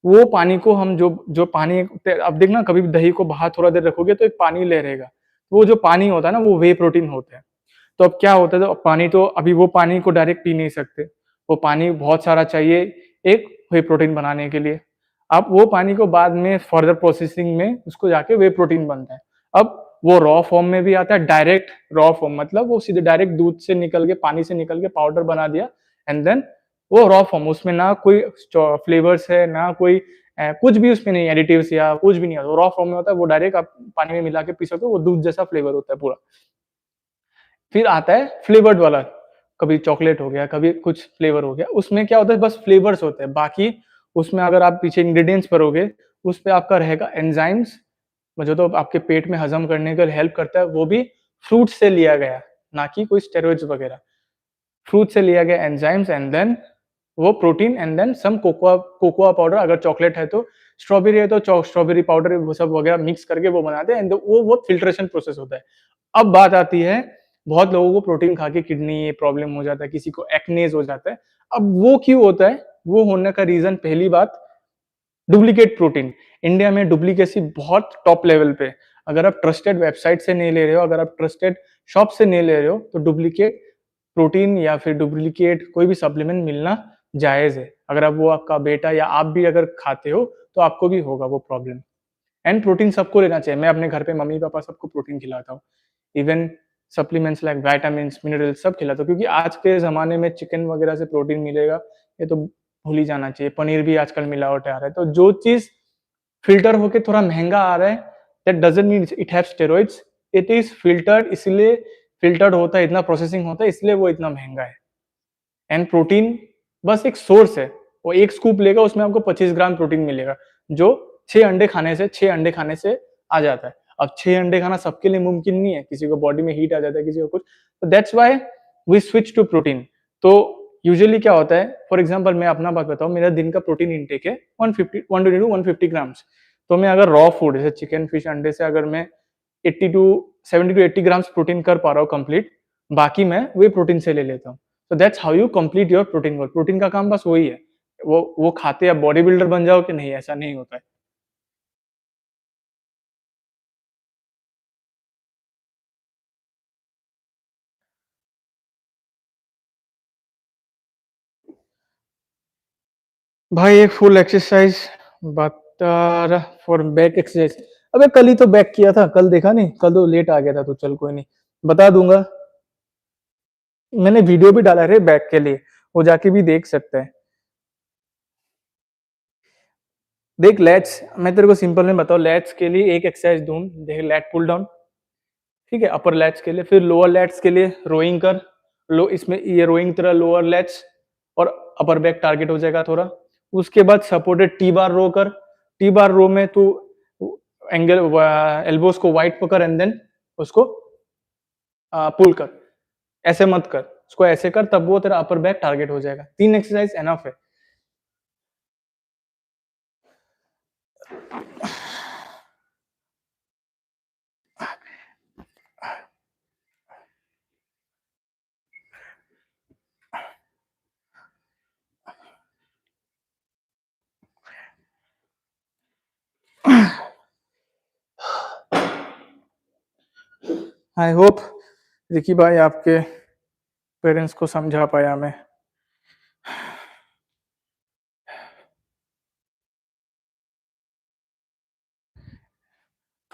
वो पानी को हम जो जो पानी, अब देखना कभी भी दही को बाहर थोड़ा देर रखोगे तो एक पानी ले रहेगा, वो जो पानी होता है ना वो वे प्रोटीन होता है. तो अब क्या होता है, तो पानी तो अभी वो पानी को डायरेक्ट पी नहीं सकते, वो पानी बहुत सारा चाहिए एक वे प्रोटीन बनाने के लिए. अब वो पानी को बाद में फर्दर प्रोसेसिंग में उसको जाके वे प्रोटीन बनता है. अब वो रॉ फॉर्म में भी आता है, डायरेक्ट रॉ फॉर्म, मतलब वो सीधे डायरेक्ट दूध से निकल के, पानी से निकल के पाउडर बना दिया, एंड देन वो रॉ फॉर्म, उसमें ना कोई फ्लेवर्स है, ना कोई कुछ भी उसमें नहीं, एडिटिव्स या कुछ भी नहीं होता, रॉ फॉर्म में होता है, वो डायरेक्ट आप पानी में मिला के पी सकते हो, वो दूध जैसा फ्लेवर होता है पूरा. फिर आता है फ्लेवर्ड वाला, कभी चॉकलेट हो गया, कभी कुछ फ्लेवर हो गया, उसमें क्या होता है, बस फ्लेवर्स होते हैं. बाकी उसमें अगर आप पीछे इंग्रेडिएंट्स पढ़ोगे, उस पे आपका रहेगा एंजाइम्स, जो तो आपके पेट में हजम करने के लिए हेल्प करता है, वो भी फ्रूट से लिया गया, ना कि कोई स्टेरॉइड्स वगैरह. फ्रूट से लिया गया एंजाइम्स, एंड देन वो protein and then some cocoa cocoa powder, अगर चॉकलेट है तो स्ट्रॉबेरी है तो स्ट्रॉबेरी पाउडर वो सब वगैरह मिक्स करके वो बनाते हैं एंड वो फिल्ट्रेशन प्रोसेस होता है। अब बात आती है, बहुत लोगों को प्रोटीन खा के किडनी प्रॉब्लम हो जाता है, किसी को एक्नेज हो जाता है। अब वो क्यों होता है? वो होने का रीजन, पहली बात, डुप्लीकेट प्रोटीन। इंडिया में डुप्लीकेसी बहुत टॉप लेवल पे। अगर आप ट्रस्टेड वेबसाइट से नहीं ले रहे हो, अगर आप ट्रस्टेड शॉप से नहीं ले रहे हो, तो डुप्लीकेट प्रोटीन या फिर डुप्लीकेट कोई भी सप्लीमेंट मिलना जायज है। अगर आप वो आपका बेटा या आप भी अगर खाते हो तो आपको भी होगा वो प्रॉब्लम। एंड प्रोटीन सबको लेना चाहिए। मैं अपने घर पे मम्मी पापा सबको प्रोटीन खिलाता हूँ। Even supplements like vitamins minerals सब खिलाता हूँ, क्योंकि आज के ज़माने में चिकन वगैरह से प्रोटीन मिलेगा ये तो भूल ही जाना चाहिए। पनीर भी आजकल मिलावट आ रहा है। तो जो चीज़ फ़िल्टर होके थोड़ा महँगा आ रहा है, that doesn't mean it have steroids. It is filtered, इसलिए फ़िल्टर्ड होता है, इतना प्रोसेसिंग होता है, इसलिए वो इतना महँगा है। एंड प्रोटीन बस एक सोर्स है। वो एक स्कूप लेगा उसमें आपको 25 ग्राम प्रोटीन मिलेगा, जो 6 अंडे खाने से आ जाता है। अब 6 अंडे खाना सबके लिए मुमकिन नहीं है, किसी को बॉडी में हीट आ जाता है, किसी को कुछ। तो that's why we switch to protein. तो यूजुअली क्या होता है, फॉर एग्जांपल मैं अपना बात बताऊँ, मेरा दिन का प्रोटीन इंटेक है 120 टू 150 ग्राम्स। तो मैं अगर रॉ फूड जैसे चिकन, फिश, अंडे से अगर मैं 80 टू 70 टू 80 ग्राम्स प्रोटीन कर पा रहा हूँ कंप्लीट, बाकी मैं वे प्रोटीन से ले लेता हूँ। तो that's how you complete your protein goal. Protein का काम बस वही है। वो खाते आप बॉडी बिल्डर बन जाओ कि नहीं, ऐसा नहीं होता है। भाई एक फुल एक्सरसाइज बता रहा फॉर बैक एक्सरसाइज। अबे कल ही तो बैक किया था, कल देखा नहीं? कल तो लेट आ गया था, तो चल कोई नहीं, बता दूंगा। मैंने वीडियो भी डाला है बैक के लिए, वो जाके भी देख सकते हैं। देख लेट्स, मैं तेरे को सिंपल में बताऊं, लेट्स के लिए एक एक्सरसाइज दूं, देख लेट पुल डाउन, ठीक है, अपर लेट्स के लिए। फिर लोअर लेट्स के लिए रोइंग कर लो, इसमें ये रोइंग तेरा लोअर लेट्स और अपर बैक टारगेट हो जाएगा थोड़ा। उसके बाद सपोर्टेड टी बार रो कर। टी बार रो में तू एंगल एल्बोस को वाइड पकड़ एंड देन उसको पुल कर। ऐसे मत कर, उसको ऐसे कर, तब वो तेरा अपर बैक टारगेट हो जाएगा। 3 एक्सरसाइज एनफ है। आई होप रिकी भाई आपके पेरेंट्स को समझा पाया मैं।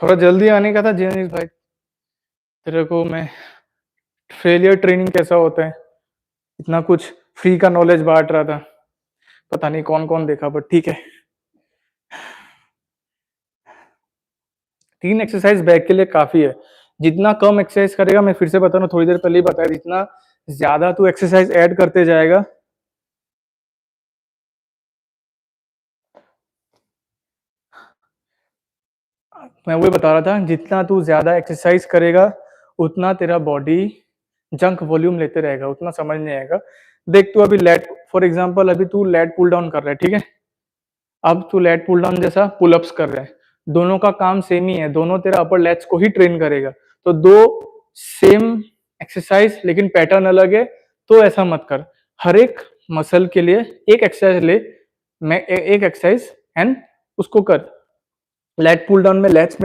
थोड़ा जल्दी आने का था जेनिस भाई, तेरे को मैं फेलियर ट्रेनिंग कैसा होता है, इतना कुछ फ्री का नॉलेज बांट रहा था। पता नहीं कौन कौन देखा, बट ठीक है। 3 एक्सरसाइज बैक के लिए काफी है। जितना कम एक्सरसाइज करेगा, मैं फिर से बता रहा हूँ, थोड़ी देर पहले ही बताया, जितना ज्यादा तू एक्सरसाइज ऐड करते जाएगा, मैं वही बता रहा था, जितना तू ज्यादा एक्सरसाइज करेगा उतना तेरा बॉडी जंक वॉल्यूम लेते रहेगा, उतना समझ नहीं आएगा। देख तू अभी लेट, फॉर एग्जांपल अभी तू लेट पुल डाउन कर रहा है, ठीक है। अब तू लेट पुल डाउन जैसा पुल अप्स कर रहा है, दोनों का काम सेम ही है, दोनों तेरा अपर लेट्स को ही ट्रेन करेगा। तो दो सेम एक्सरसाइज लेकिन पैटर्न अलग है, तो ऐसा मत कर। हर एक मसल के लिए एक एक्सरसाइज ले, मैं एक एक्सरसाइज एंड उसको कर। लेट पुल डाउन में लेट्स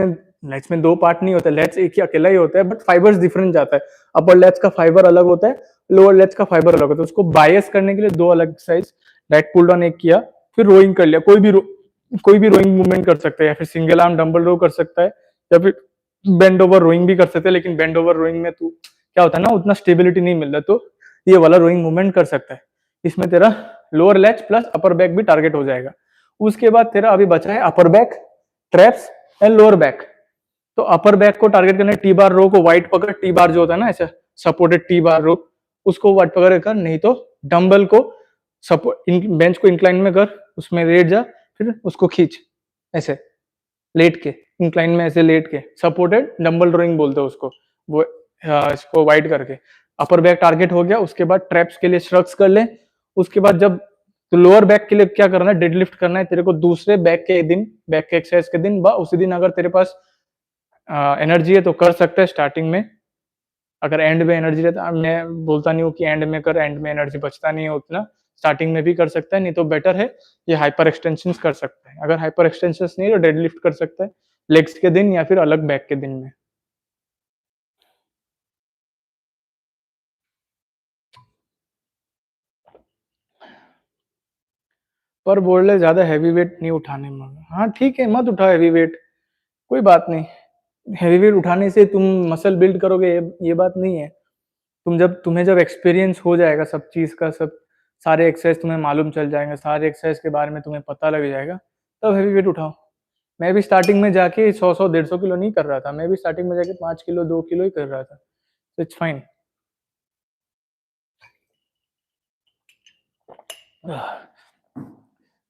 में 2 पार्ट नहीं होता, लेट्स एक ही अकेला ही होता है, बट फाइबर्स डिफरेंट जाता है। अपर लेट्स का फाइबर अलग होता है, लोअर लेट्स का फाइबर अलग होता है। उसको बायस करने के लिए 2 अलग एक्सरसाइज, लेट पुल डाउन एक किया, फिर रोइंग कर लिया। कोई भी रोइंग मूवमेंट कर सकता है, या फिर सिंगल आर्म डंबल रो कर सकता है, या फिर बेंड ओवर रोइंग भी कर सकते हैं। लेकिन बेंड ओवर रोइंग में तू क्या होता है ना, उतना स्टेबिलिटी नहीं मिलता, तो ये वाला रोइंग मूवमेंट कर सकता है। इसमें तेरा lower let's plus upper back भी टारगेट हो जाएगा। उसके बाद तेरा अभी बचा है upper back, traps and lower back. तो अपर बैक को टारगेट करने टी बार रो को वाइड पकड़, टी बार जो होता है ना ऐसा सपोर्टेड टी बार रो, उसको वाइड पकड़ कर, नहीं तो डंबल को सपोर्ट बेंच को इंक्लाइन में कर, उसमें लेट जा, फिर उसको खींच ऐसे लेट के, इंक्लाइन में ऐसे लेट के, सपोर्टेड डंबल रोइंग बोलते हैं उसको। वो इसको वाइड करके अपर बैक टारगेट हो गया। उसके बाद ट्रैप्स के लिए श्रग्स कर ले। उसके बाद जब तो लोअर बैक के लिए क्या करना है, डेडलिफ्ट करना है तेरे को दूसरे बैक के दिन, बैक के एक्सरसाइज के दिन, उसी दिन अगर तेरे पास एनर्जी है तो कर सकते हैं स्टार्टिंग में। अगर एंड में एनर्जी रहता, मैं बोलता नहीं हूँ कि एंड में कर, एंड में एनर्जी बचता नहीं है उतना, स्टार्टिंग में भी कर सकता है, नहीं तो बेटर है ये हाइपर एक्सटेंशन कर सकता है। अगर हाइपर एक्सटेंशन नहीं तो डेडलिफ्ट कर सकता है लेग्स के दिन या फिर अलग बैक के दिन में। पर बोल रहे ज्यादा हैवी वेट नहीं उठाने में। हाँ ठीक है, मत उठाओ हैवी वेट, कोई बात नहीं। हैवी वेट उठाने से तुम मसल बिल्ड करोगे, ये बात नहीं है। तुम्हें जब एक्सपीरियंस हो जाएगा सब चीज का, सब सारे एक्सरसाइज तुम्हें मालूम चल जाएंगे, सारे एक्सरसाइज के बारे में तुम्हें पता लग जाएगा, तब हैवी वेट उठाओ। मैं भी स्टार्टिंग में जाके 100 150 किलो नहीं कर रहा था, मैं भी स्टार्टिंग में जाके 5 किलो 2 किलो ही कर रहा था, तो इट्स फाइन।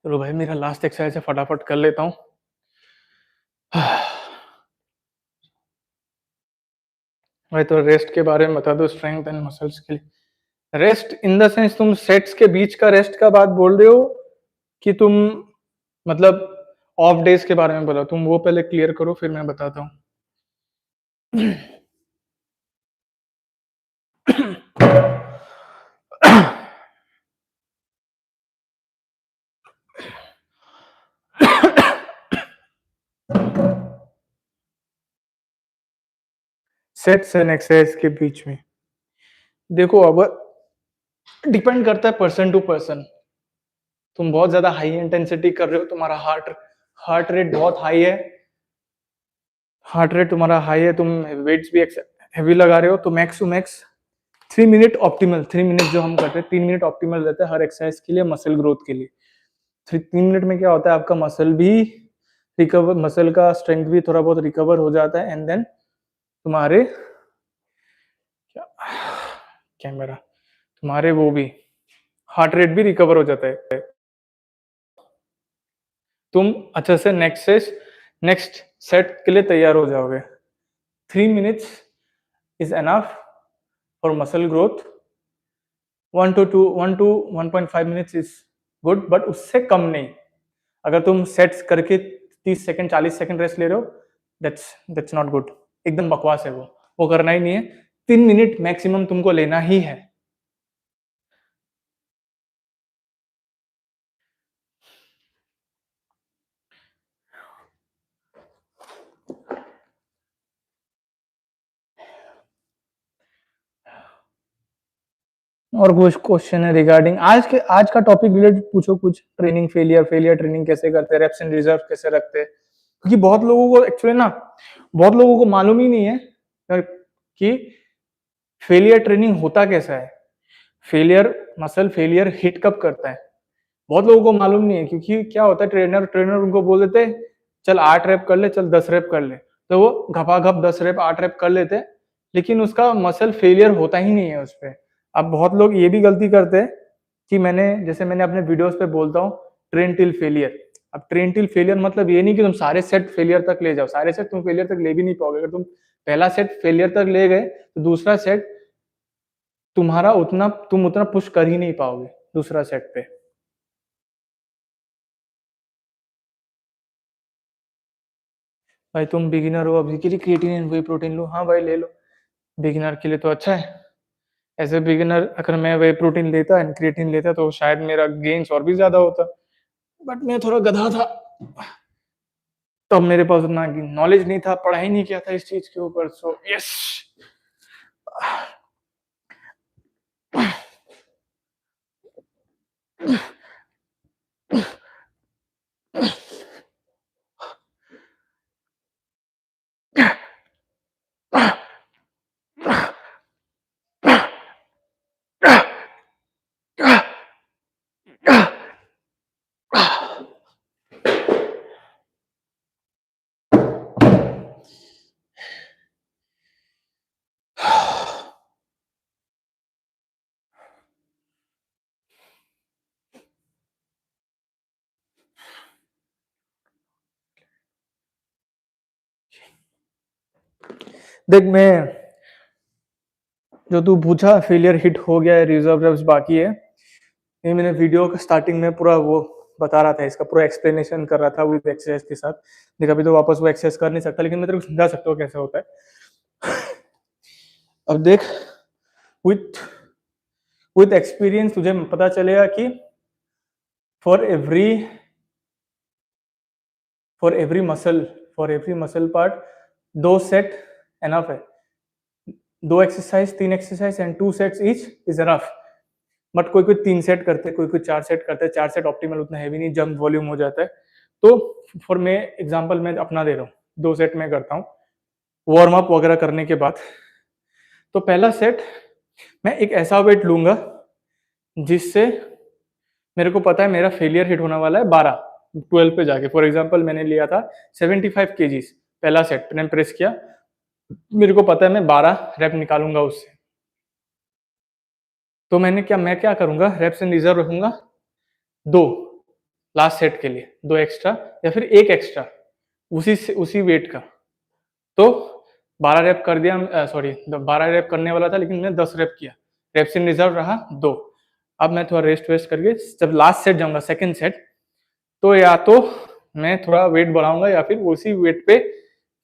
चलो भाई, मेरा लास्ट एक्सरसाइज है, फटाफट कर लेता हूँ। भाई तो रेस्ट के बारे में बता दो, स्ट्रेंथ एंड मसल्स के लिए। रेस्ट इन द सेंस तुम सेट्स के बीच का रेस्ट का बात बोल रहे हो कि तुम मतलब ऑफ डेज के बारे में बोलो? तुम वो पहले क्लियर करो, फिर मैं बताता हूँ। सेट्स एंड एक्सरसाइज के बीच में देखो, अब डिपेंड करता है पर्सन टू पर्सन। तुम बहुत ज्यादा हाई इंटेंसिटी कर रहे हो, तुम्हारा हार्ट रेट बहुत हाई है, हार्ट रेट तुम्हारा हाई है, तुम वेट्स भी हैवी लगा रहे हो, तो max to max 3 minute optimal, 3 minute जो हम करते हैं 3 मिनट ऑप्टिमल रहता है हर एक्सरसाइज के लिए, मसल ग्रोथ के लिए। 3 मिनट में क्या होता है, आपका मसल भी रिकवर, मसल का स्ट्रेंथ भी थोड़ा बहुत रिकवर हो जाता है, एंड देन तुम्हारे कैमरा तुम्हारे वो भी हार्ट रेट भी रिकवर हो जाता है। तुम अच्छे से नेक्स्ट सेट के लिए तैयार हो जाओगे। 3 minutes is enough for muscle growth. 1 to 1.5 minutes is good, but उससे कम नहीं। अगर तुम सेट्स करके 30 सेकंड 40 सेकंड रेस्ट ले रहे हो, दैट्स नॉट गुड, एकदम बकवास है वो करना ही नहीं है। 3 मिनट मैक्सिमम तुमको लेना ही है। और कुछ क्वेश्चन है रिगार्डिंग आज का टॉपिक रिलेटेड पूछो कुछ। ट्रेनिंग फेलियर ट्रेनिंग कैसे करते हैं, रेप्स एंड रिजर्व कैसे रखते हैं, क्योंकि बहुत लोगों को एक्चुअली ना, बहुत लोगों को मालूम ही नहीं है कि फेलियर ट्रेनिंग होता कैसा है, मसल फेलियर हिट कब करता है। बहुत लोगों को मालूम नहीं है, क्योंकि क्या होता है, ट्रेनर उनको बोल देते चल 8 रैप कर ले, चल 10 रैप कर ले, तो वो घपाघप 10 रैप 8 रैप कर लेते, लेकिन उसका मसल फेलियर होता ही नहीं है उस पर। अब बहुत लोग ये भी गलती करते हैं कि मैंने अपने वीडियोस पे बोलता हूँ ट्रेन टिल फेलियर। अब ट्रेन टिल फेलियर मतलब ये नहीं कि तुम सारे सेट फेलियर तक ले जाओ, सारे सेट तुम फेलियर तक ले भी नहीं पाओगे। अगर तुम पहला सेट फेलियर तक ले गए तो दूसरा सेट तुम उतना पुश कर ही नहीं पाओगे दूसरा सेट पे। भाई तुम बिगिनर हो, अभी के लिए क्रिएटिन वे प्रोटीन लो, हाँ भाई ले लो, बिगिनर के लिए तो अच्छा है। एज ए बिगिनर अगर मैं वे प्रोटीन लेता एंड क्रिएटिन लेता तो शायद मेरा गेन्स और भी ज्यादा होता, बट मैं थोड़ा गधा था, तो मेरे पास उतना नॉलेज नहीं था, पढ़ाई नहीं किया था इस चीज के ऊपर, सो यस। देख, मैं जो तू पूछा फेलियर हिट हो गया है, रिजर्व रेप्स बाकी है, ये मैंने वीडियो का स्टार्टिंग में पूरा वो बता रहा था, इसका पूरा एक्सप्लेनेशन कर रहा था विद एक्सरसाइज के साथ। देख अभी तो वापस वो एक्सरसाइज कर नहीं सकता, लेकिन मैं तेरे को समझा सकता हूँ कैसे होता है। अब देख, विथ विथ एक्सपीरियंस तुझे पता चलेगा कि for every muscle part 2 set enough है। 2 exercise, 3 exercise and 2 sets each is enough. But कोई कोई 3 सेट करते हैं, कोई कोई 4 सेट करते हैं। 4 सेट ऑप्टिमल उतना हैवी नहीं, जंप वॉल्यूम हो जाता है। तो फॉर मैं एग्जांपल मैं अपना दे रहा हूँ, 2 सेट में करता हूँ वार्म अप वगैरह करने के बाद। तो पहला सेट मैं एक ऐसा वेट लूंगा जिससे मेरे को पता है मेरा फेलियर हिट होने वाला है 12 पे जाके। फॉर एग्जांपल मैंने लिया था 75 केजीज, पहला सेट मैंने प्रेस किया, मेरे को पता है मैं 12 रेप निकालूंगा उससे। तो मैं क्या करूंगा, रेप्स इन रिजर्व रखूंगा 2 लास्ट सेट के लिए, 2 एक्स्ट्रा या फिर 1 एक्स्ट्रा उसी वेट का। तो 12 रेप कर दिया, सॉरी 12 रेप करने वाला था लेकिन मैंने 10 रेप किया, रेप्स इन रिजर्व रहा 2। अब मैं थोड़ा रेस्ट वेस्ट करके जब लास्ट सेट जाऊंगा, सेकंड सेट, तो या तो मैं थोड़ा वेट बढ़ाऊंगा या फिर उसी वेट पे,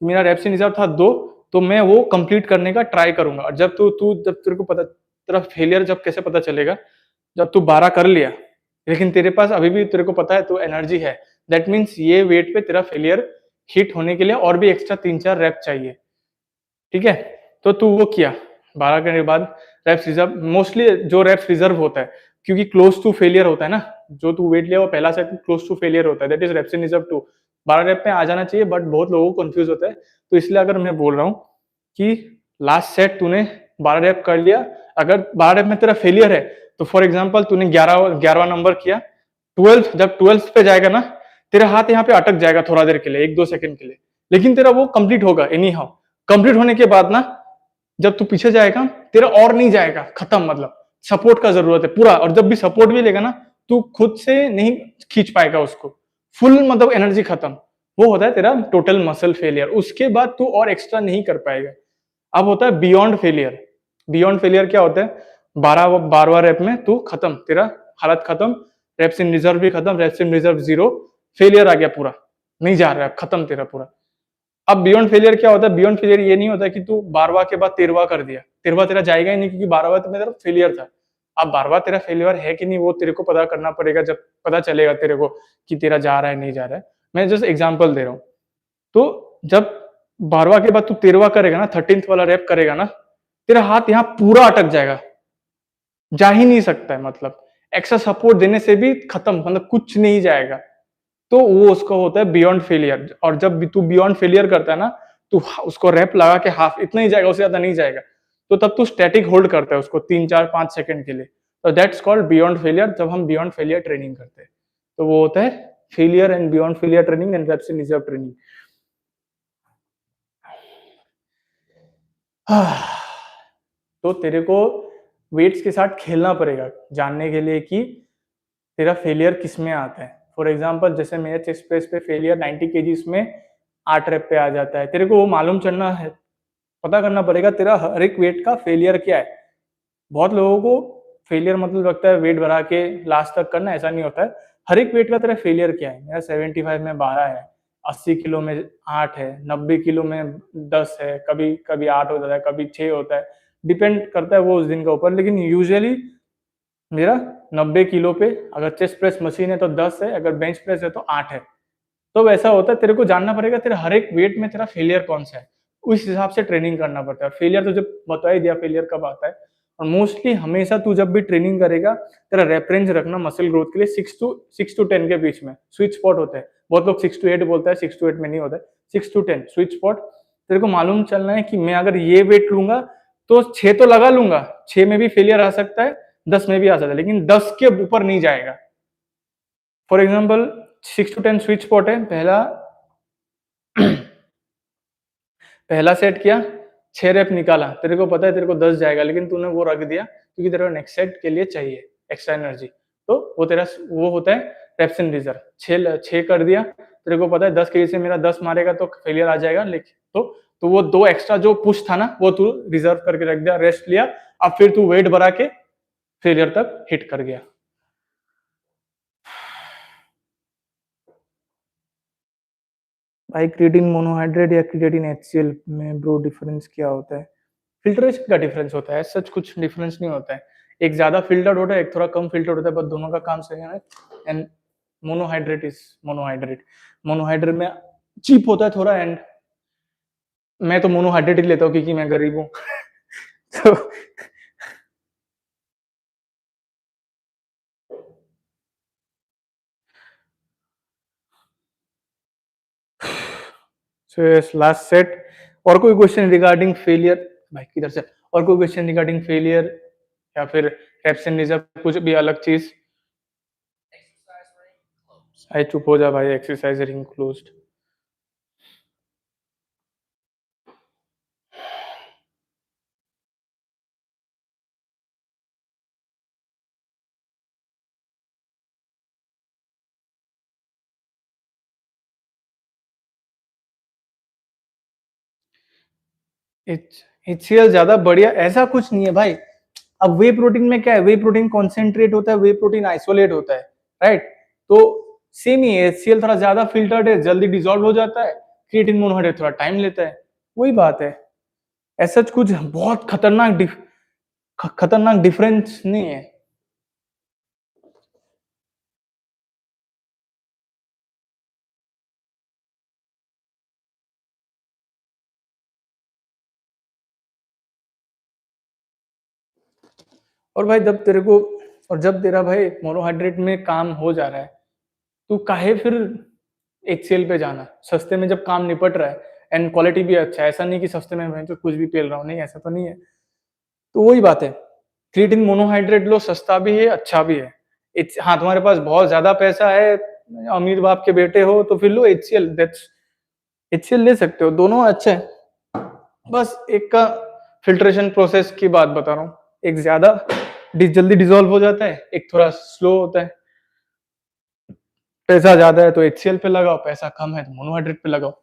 मेरा रेप्स इन रिजर्व था 2, तो मैं वो कंप्लीट करने का ट्राई करूंगा। और जब जब तेरे को पता, तेरा फेलियर जब कैसे पता चलेगा, जब तू 12 कर लिया लेकिन तेरे पास अभी भी तेरे को पता है तो एनर्जी है, दैट मीन्स ये वेट पे तेरा फेलियर हिट होने के लिए और भी एक्स्ट्रा 3-4 रेप चाहिए। ठीक है, तो तू वो किया 12 करने के बाद रेप्स रिजर्व, मोस्टली जो रेप्स रिजर्व होता है क्योंकि क्लोज टू फेलियर होता है ना, जो तू वेट लिया वो पहला सेट क्लोज टू फेलियर होता है, that is reps in reserve 2। 12 rep में आ जाना चाहिए, बट बहुत लोगों को कंफ्यूज होता है। तो इसलिए अगर मैं बोल रहा हूँ कि लास्ट सेट तूने 12 रेप कर लिया, अगर 12 रेप में तेरा फेलियर है तो फॉर एग्जाम्पल तूने 11वां नंबर किया, 12 जब 12 पे जाएगा ना, तेरा हाथ यहाँ पे अटक जाएगा थोड़ा देर के लिए, 1-2 सेकंड के लिए, लेकिन तेरा वो कंप्लीट होगा एनी हाउ। कंप्लीट होने के बाद ना जब तू पीछे जाएगा तेरा और नहीं जाएगा, खत्म, मतलब सपोर्ट का जरूरत है पूरा। और जब भी सपोर्ट भी लेगा ना, तू खुद से नहीं खींच पाएगा उसको, फुल मतलब एनर्जी खत्म, वो होता है तेरा टोटल मसल फेलियर। उसके बाद तू और एक्स्ट्रा नहीं कर पाएगा। अब होता है बियॉन्ड फेलियर। बियॉन्ड फेलियर क्या होता है, 12वां रेप में तू खत्म, तेरा हालत खत्म, रेप्स इन रिजर्व भी खत्म, रेप्स इन रिजर्व 0, फेलियर आ गया पूरा, नहीं जा रहा है, खत्म तेरा पूरा। अब बियॉन्ड फेलियर क्या होता है, बियॉन्ड फेलियर ये नहीं होता कि तू 12वां के बाद 13वां कर दिया, 13वां तेरा जाएगा ही नहीं क्योंकि 12वां तो मेरा फेलियर था। अब 12वां तेरा फेलियर है कि नहीं वो तेरे को पता करना पड़ेगा, जब पता चलेगा तेरे को कि तेरा जा रहा है नहीं जा रहा है। मैं जस्ट एग्जाम्पल दे रहा हूँ। तो जब 12वां के बाद तू 13वां करेगा ना, 13th वाला रेप करेगा ना, तेरा हाथ यहाँ पूरा अटक जाएगा, जा ही नहीं सकता है, मतलब एक्स्ट्रा सपोर्ट देने से भी खत्म, मतलब कुछ नहीं जाएगा। तो वो उसको होता है बियॉन्ड फेलियर। और जब भी तू बियॉन्ड फेलियर करता है ना, तू उसको रैप लगा के हाफ, इतना ही जाएगा, उससे ज्यादा नहीं जाएगा, तो तब तू स्टैटिक होल्ड करता है उसको 3-4-5 सेकंड के लिए। तो दैट्स कॉल्ड बियॉन्ड फेलियर, जब हम बियॉन्ड फेलियर ट्रेनिंग करते हैं। तो वो होता है failure and beyond failure training and reps in reserve training. तो तेरे को वेट्स के साथ खेलना पड़ेगा जानने के लिए कि तेरा फेलियर किस में आता है। फॉर एग्जाम्पल जैसे मेरे चेस्ट प्रेस पे फेलियर 90 केजीज में 8 रेप पे आ जाता है, तेरे को वो मालूम चलना है, पता करना पड़ेगा तेरा हर एक वेट का फेलियर क्या है। बहुत लोगों को फेलियर मतलब लगता है वेट बढ़ा के लास्ट तक करना, ऐसा नहीं होता है। हर एक वेट का तेरा फेलियर क्या है, मेरा 75 में 12 है, 80 किलो में 8 है, 90 किलो में 10 है, कभी कभी 8 हो जाता है, कभी 6 होता है, डिपेंड करता है वो उस दिन के ऊपर। लेकिन यूजुअली मेरा 90 किलो पे अगर चेस्ट प्रेस मशीन है तो 10 है, अगर बेंच प्रेस है तो 8 है। तो वैसा होता है, तेरे को जानना पड़ेगा तेरा हर एक वेट में तेरा फेलियर कौन सा है, उस हिसाब से ट्रेनिंग करना पड़ता है। फेलियर तो जब बता ही दिया फेलियर कब आता है। और मोस्टली हमेशा तू जब भी ट्रेनिंग करेगा, तेरा रेफरेंस रखना मसल ग्रोथ के लिए 6 to 10 के बीच में स्वीट स्पॉट होता है। बहुत लोग 6 to 8 बोलता है, 6 to 8 में नहीं होता है, 6 to 10 स्वीट स्पॉट। तेरे को मालूम चलना है कि मैं अगर ये वेट लूंगा तो 6 तो लगा लूंगा, 6 में भी फेलियर आ सकता है, 10 में भी आ सकता है, लेकिन 10 के ऊपर नहीं जाएगा। For example 6 to 10 sweet spot है, पहला सेट किया, 6 रेप निकाला, तेरे को पता है तेरे को 10 जाएगा, लेकिन तूने वो रख दिया क्योंकि तेरे को नेक्स्ट सेट के लिए चाहिए एक्स्ट्रा एनर्जी। तो वो तेरा वो होता है रेप्स इन रिजर्व। 6 कर दिया, तेरे को पता है 10 केजी से मेरा 10 मारेगा तो फेलियर आ जाएगा, लेकिन तो वो 2 एक्स्ट्रा जो पुश था ना, वो तू रिजर्व करके रख दिया, रेस्ट लिया, अब फिर तू वेट बढ़ा के फेलियर तक हिट कर गया। भाई क्रिएटिन मोनोहाइड्रेट या क्रिएटिन एचसीएल में ब्रो डिफरेंस क्या होता है? फिल्ट्रेशन का डिफरेंस होता है, सच कुछ डिफरेंस नहीं होता है। एक ज्यादा फिल्टर्ड होता है, एक थोड़ा कम फिल्टर्ड होता है, बस दोनों का काम सेम है। And monohydrate is monohydrate. Monohydrate में चीप होता है थोड़ा। एंड मैं तो मोनोहाइड्रेट ही लेता हूँ क्योंकि मैं गरीब हूँ। तो सो यस, लास्ट सेट। और कोई क्वेश्चन रिगार्डिंग फेलियर? भाई किधर से? और कोई क्वेश्चन रिगार्डिंग फेलियर या फिर reps and reserve, कुछ भी अलग चीज? भाई चुप हो जा भाई, एक्सरसाइज रिंग क्लोज्ड। एचसीएल ज्यादा बढ़िया ऐसा कुछ नहीं है भाई। अब वे प्रोटीन में क्या है, वे प्रोटीन कॉन्सेंट्रेट होता है, वे प्रोटीन आइसोलेट होता है, राइट? तो सेम ही है, एचसीएल थोड़ा ज्यादा फिल्टर्ड है, जल्दी डिसॉल्व हो जाता है। क्रिएटिन मोनोहाइड्रेट थोड़ा टाइम लेता है, वही बात है। ऐसा कुछ बहुत खतरनाक डिफरेंस नहीं है। और भाई जब तेरे को, और जब तेरा भाई मोनोहाइड्रेट में काम हो जा रहा है, तो काहे फिर एचसीएल पे जाना? सस्ते में जब काम निपट रहा है एंड क्वालिटी भी अच्छा है, ऐसा नहीं कि सस्ते में मैं तो कुछ भी पेल रहा हूँ, नहीं ऐसा तो नहीं है। तो वही बात है, क्रिएटिन मोनोहाइड्रेट लो, सस्ता भी है, अच्छा भी है। हाँ, तुम्हारे पास बहुत ज्यादा पैसा है, अमीर बाप के बेटे हो, तो फिर लो एचसीएल, दैट्स एचसीएल ले सकते हो, दोनों अच्छे हैं। बस एक का फिल्ट्रेशन प्रोसेस की बात बता रहा हूँ, एक ज्यादा जल्दी डिसॉल्व हो जाता है, एक थोड़ा स्लो होता है। पैसा ज्यादा है तो एचसीएल पे लगाओ, पैसा कम है तो मोनोहाइड्रेट पे लगाओ।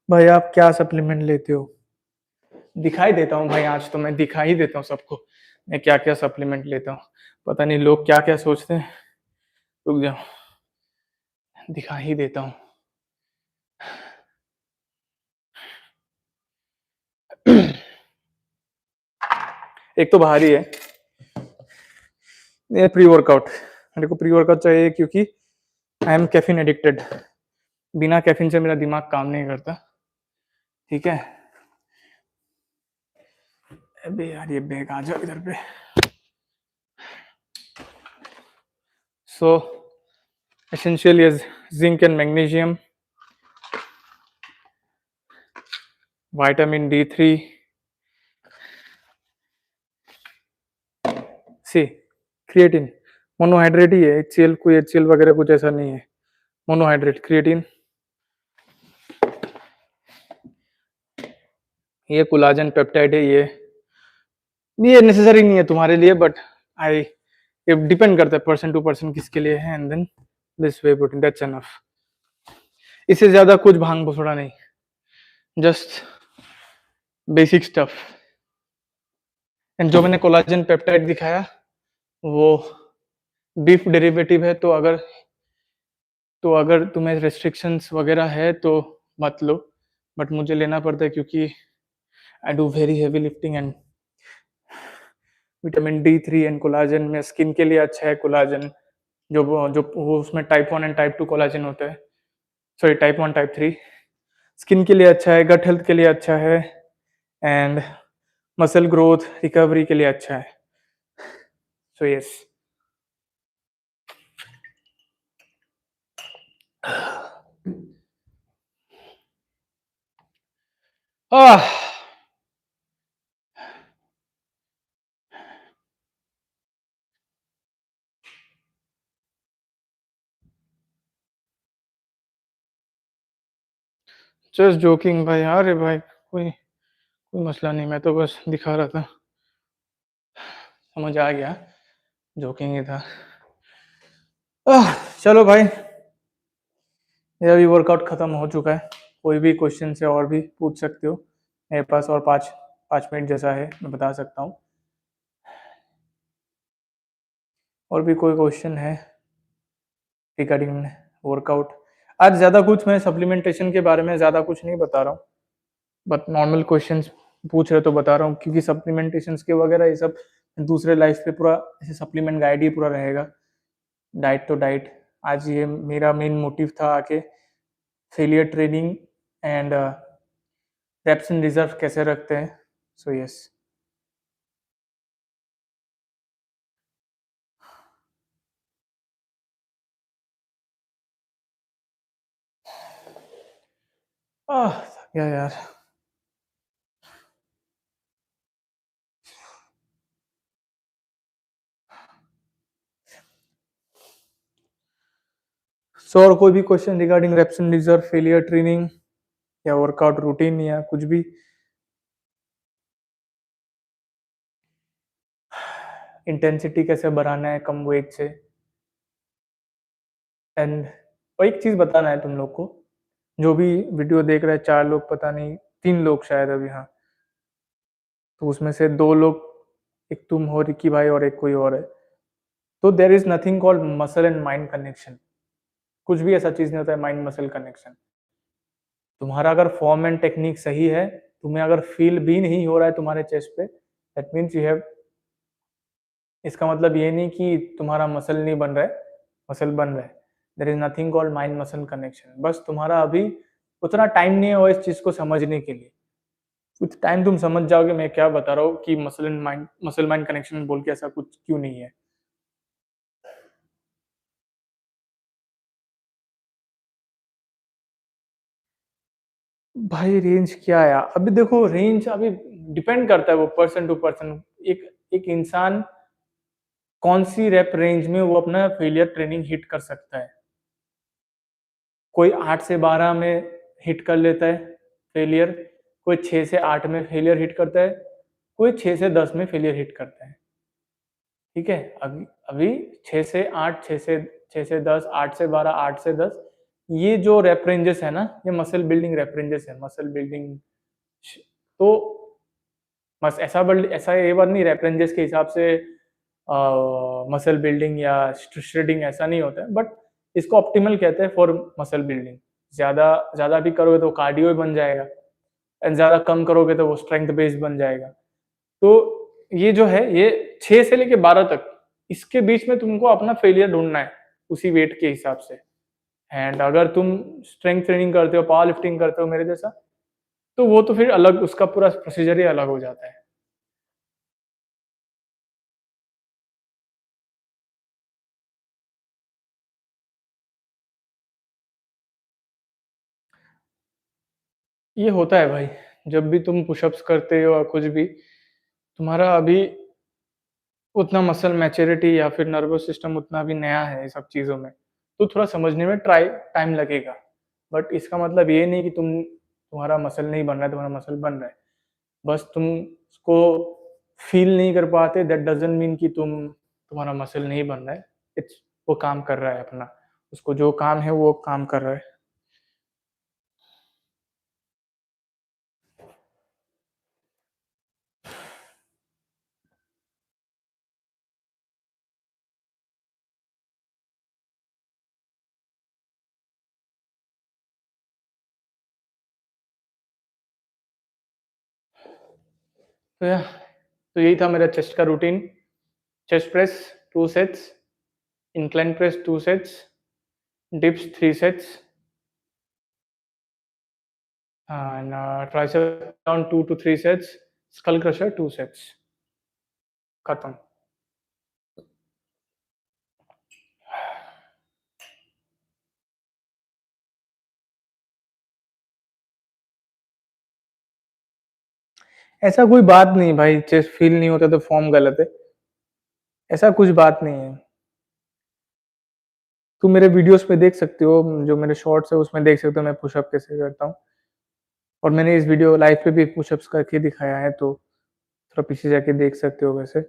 भाई आप क्या सप्लीमेंट लेते हो? दिखाई देता हूँ भाई, आज तो मैं दिखा ही देता हूँ सबको मैं क्या क्या सप्लीमेंट लेता हूँ। पता नहीं लोग क्या क्या सोचते हैं। रुक जाओ, दिखा ही देता हूँ। एक तो भारी है, ये प्री वर्कआउट। मेरे को प्री वर्कआउट चाहिए क्योंकि आई एम कैफीन एडिक्टेड। बिना कैफीन से मेरा दिमाग काम नहीं करता, ठीक है? अबे यार ये बैग आ जाओ इधर पे। So essential is zinc and magnesium, vitamin D3। C creatine monohydrate ही है, एचसीएल कोई एचसीएल वगैरह कुछ ऐसा नहीं है। मोनोहाइड्रेट क्रिएटिन, ये कोलाजन पेप्टाइड है। ये नेसेसरी नहीं है तुम्हारे लिए, बट आई, ये डिपेंड करता है पर्सन टू पर्सन किसके लिए है। And then this whey protein, that's enough. इससे ज्यादा कुछ भांग भसोड़ा नहीं, जस्ट बेसिक स्टफ। एंड जो मैंने कोलाजन पेप्टाइड दिखाया वो बीफ डेरिवेटिव है, तो अगर तुम्हें रेस्ट्रिक्शंस वगैरह है तो मत लो, बट मुझे लेना पड़ता है क्योंकि I do very heavy lifting. And vitamin D3 and collagen में स्किन के लिए अच्छा है कोलाजन। जो वो उसमें टाइप 1 एंड टाइप 2 कोलाजन होता है, सॉरी टाइप 1 टाइप 3। स्किन के लिए अच्छा है, गट हेल्थ के लिए अच्छा है, एंड मसल ग्रोथ रिकवरी के लिए अच्छा है। So yes. Ah just joking भाई, अरे भाई कोई कोई मसला नहीं, मैं तो बस दिखा रहा था, समझ आ गया, जोकिंग ही था। चलो भाई, मेरा भी वर्कआउट खत्म हो चुका है। कोई भी क्वेश्चन से और भी पूछ सकते हो, मेरे पास और 5 मिनट जैसा है, मैं बता सकता हूँ। और भी कोई क्वेश्चन है रिगार्डिंग वर्कआउट? आज ज़्यादा कुछ मैं सप्लीमेंटेशन के बारे में ज़्यादा कुछ नहीं बता रहा हूँ, बट नॉर्मल क्वेश्चंस पूछ रहे तो बता रहा हूँ, क्योंकि सप्लीमेंटेशंस के वगैरह ये सब दूसरे लाइफ पे पूरा ऐसे सप्लीमेंट गाइड ही पूरा रहेगा। डाइट तो डाइट, आज ये मेरा मेन मोटिव था आके failure training and reps in reserve कैसे रखते हैं। So yes. थक गया यार। सो और कोई भी question regarding reps in reserve, failure training या वर्कआउट रूटीन या कुछ भी? इंटेंसिटी कैसे बढ़ाना है कम वेट से? एंड और एक चीज बताना है तुम लोग को, जो भी वीडियो देख रहे हैं, 4 लोग, पता नहीं 3 लोग शायद अभी, हाँ, तो उसमें से 2 लोग, एक तुम हो रिकी भाई और एक कोई और है, तो there is nothing called muscle and mind connection. कुछ भी ऐसा चीज नहीं होता है माइंड मसल कनेक्शन। तुम्हारा अगर फॉर्म एंड टेक्निक सही है, तुम्हें अगर फील भी नहीं हो रहा है तुम्हारे चेस्ट पे, दैट मीन्स यू हैव, इसका मतलब ये नहीं कि तुम्हारा मसल नहीं बन रहा है, मसल बन रहा है। There is nothing called mind muscle connection. बस तुम्हारा अभी उतना टाइम नहीं है वो इस चीज को समझने के लिए। कुछ टाइम तुम समझ जाओगे मैं क्या बता रहा हूँ कि मसल माइंड कनेक्शन बोल के ऐसा कुछ क्यों नहीं है। भाई रेंज क्या है अभी? देखो रेंज अभी डिपेंड करता है वो पर्सन टू पर्सन। एक एक इंसान कौन सी रेप रेंज में वो अपना फेलियर ट्रेनिंग हिट कर सकता है। कोई 8 से 12 में हिट कर लेता है फेलियर, कोई 6 से 8 में फेलियर हिट करता है, कोई 6 से 10 में फेलियर हिट करता है। ठीक है, अभी अभी 6 से 8, 6 से 10, 8 से 12, 8 से 10, ये जो रेप रेंजेस है ना, ये मसल बिल्डिंग रेप रेंजेस है, मसल बिल्डिंग। तो बस ऐसा ये बात नहीं, रेप रेंजेस के हिसाब से मसल बिल्डिंग या श्रेडिंग ऐसा नहीं होता है, बट इसको ऑप्टिमल कहते हैं फॉर मसल बिल्डिंग। ज्यादा ज्यादा भी करोगे तो कार्डियो बन जाएगा, एंड ज्यादा कम करोगे तो वो स्ट्रेंथ बेस्ड बन जाएगा। तो ये जो है ये 6 से लेके 12 तक, इसके बीच में तुमको अपना फेलियर ढूंढना है उसी वेट के हिसाब से। एंड अगर तुम स्ट्रेंथ ट्रेनिंग करते हो, पावर लिफ्टिंग करते हो मेरे जैसा, तो वो तो फिर अलग, उसका पूरा प्रोसीजर ही अलग हो जाता है। ये होता है भाई, जब भी तुम पुशअप्स करते हो या कुछ भी, तुम्हारा अभी उतना मसल मैच्योरिटी या फिर नर्वस सिस्टम उतना भी नया है ये सब चीज़ों में, तो थोड़ा समझने में ट्राई टाइम लगेगा। बट इसका मतलब ये नहीं कि तुम्हारा मसल नहीं बन रहा है, तुम्हारा मसल बन रहा है। बस तुम उसको फील नहीं कर पाते, दैट डजंट मीन कि तुम्हारा मसल नहीं बन रहा है। इट्स, वो काम कर रहा है अपना, उसको जो काम है वो काम कर रहा है। तो या तो यही था मेरा चेस्ट का routine. Chest press 2 sets, incline press 2 sets, dips 3 sets, and tricep down 2 to 3 sets, skull crusher 2 sets, खत्म। ऐसा कोई बात नहीं भाई, चेस्ट फील नहीं होता तो फॉर्म गलत है, ऐसा कुछ बात नहीं है। तुम मेरे वीडियोस पे देख सकते हो, जो मेरे शॉर्ट्स है उसमें देख सकते हो मैं पुशअप कैसे करता हूँ। और मैंने इस वीडियो लाइव पे भी पुशअप्स करके दिखाया है, तो थोड़ा पीछे जाके देख सकते हो वैसे।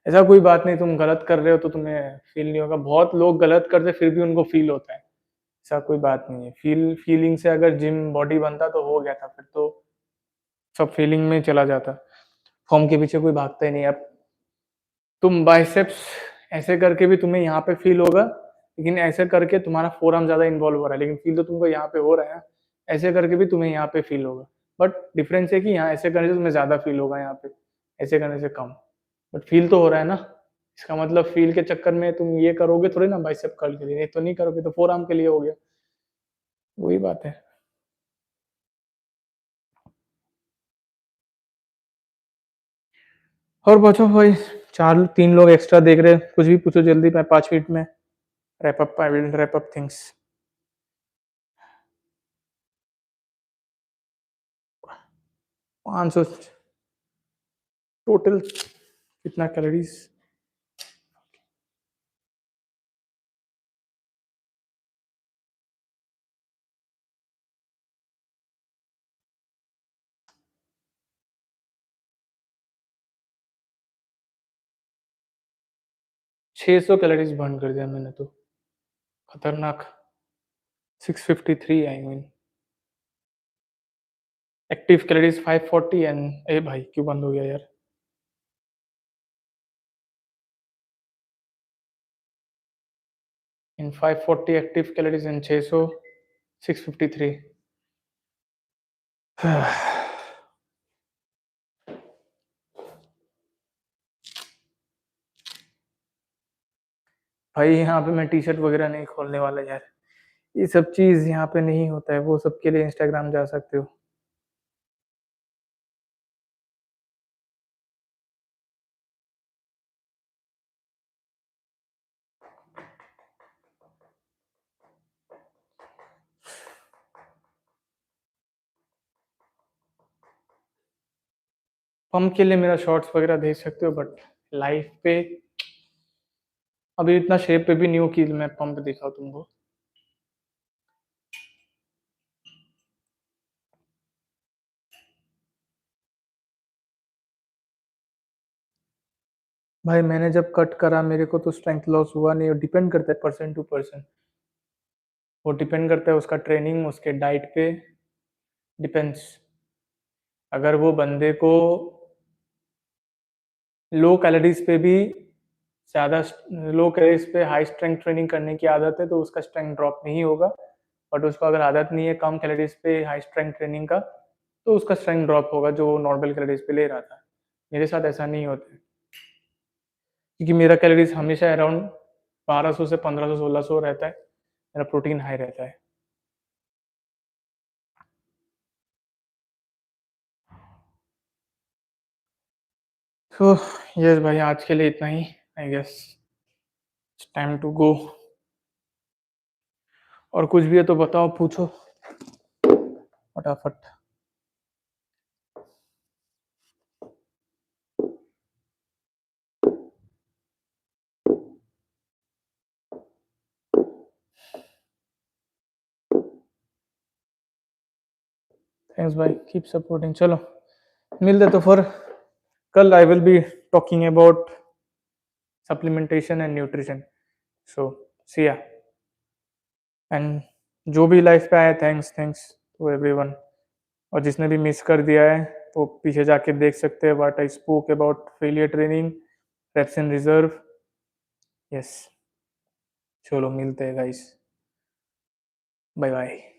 ऐसा कोई बात नहीं, तुम गलत कर रहे हो तो तुम्हें फ़ील नहीं होगा। बहुत लोग गलत करते फिर भी उनको फ़ील होता है। ऐसा कोई बात नहीं है। फीलिंग से अगर जिम बॉडी बनता तो हो गया था, फिर तो सब फीलिंग में चला जाता। फॉर्म के पीछे कोई भागता ही नहीं। अब तुम बाइसेप्स ऐसे करके भी तुम्हें यहाँ पे फील होगा, लेकिन ऐसे करके तुम्हारा फोरआर्म ज़्यादा इन्वॉल्व हो रहा है, लेकिन फील तो तुमको यहाँ पे हो रहा है। ऐसे करके भी तुम्हें यहाँ पे फील होगा, बट डिफरेंस है कि यहाँ ऐसे करने से तुम्हें ज़्यादा फील होगा, यहाँ पे ऐसे करने से कम। बट फील तो हो रहा है ना। इसका मतलब फील के चक्कर में तुम ये करोगे थोड़ी ना बाइसेप कर्ल के लिए, तो नहीं करोगे तो फोरआर्म के लिए हो गया। वही बात है। और पूछो भाई, 3 लोग एक्स्ट्रा देख रहे हैं, कुछ भी पूछो जल्दी, मैं 5 मिनट में wrap up, I will wrap up things. 500 total कितना कैलोरीज? 600 कैलोरीज बर्न कर दिया मैंने तो। खतरनाक। 653 I mean. Active calories 540 and uh भाई क्यों बंद हो गया यार? इन 540 एक्टिव कैलोरीज एंड 600 653। भाई यहाँ पे मैं टी शर्ट वगैरह नहीं खोलने वाला यार। ये सब चीज यहाँ पे नहीं होता है, वो सब के लिए इंस्टाग्राम जा सकते हो। पंप के लिए मेरा शॉर्ट्स वगैरह देख सकते हो, बट लाइफ पे अभी इतना शेप पे भी नहीं हूँ कि मैं पंप दिखाऊँ तुमको। भाई मैंने जब कट करा मेरे को तो स्ट्रेंथ लॉस हुआ नहीं, और डिपेंड करता है पर्सन टू पर्सन। वो डिपेंड करता है उसका ट्रेनिंग, उसके डाइट पे डिपेंड्स। अगर वो बंदे को लो कैलोरीज पे भी ज़्यादा लो कैलोरीज पे हाई स्ट्रेंथ ट्रेनिंग करने की आदत है तो उसका स्ट्रेंथ ड्रॉप नहीं होगा। बट उसको अगर आदत नहीं है कम कैलोरीज पे हाई स्ट्रेंथ ट्रेनिंग का, तो उसका स्ट्रेंथ ड्रॉप होगा जो नॉर्मल कैलोरीज पे ले रहा था। मेरे साथ ऐसा नहीं होता है, क्योंकि मेरा कैलोरीज हमेशा अराउंड 1200 से 1500 1600 रहता है। मेरा प्रोटीन हाई रहता है। तो यस भाई, आज के लिए इतना ही। I guess time to go. और कुछ भी है तो बताओ, पूछो फटाफट। थैंक्स भाई, कीप सपोर्टिंग। चलो मिलते तो फिर कल। I will be talking about supplementation and nutrition. So see ya. And जो भी लाइफ पे आया, थैंक्स थैंक्स टू एवरीवन। और जिसने भी मिस कर दिया है वो पीछे जाके देख सकते हैं, what I spoke about failure training, reps in reserve। Yes, चलो मिलते हैं गाइस। Bye bye.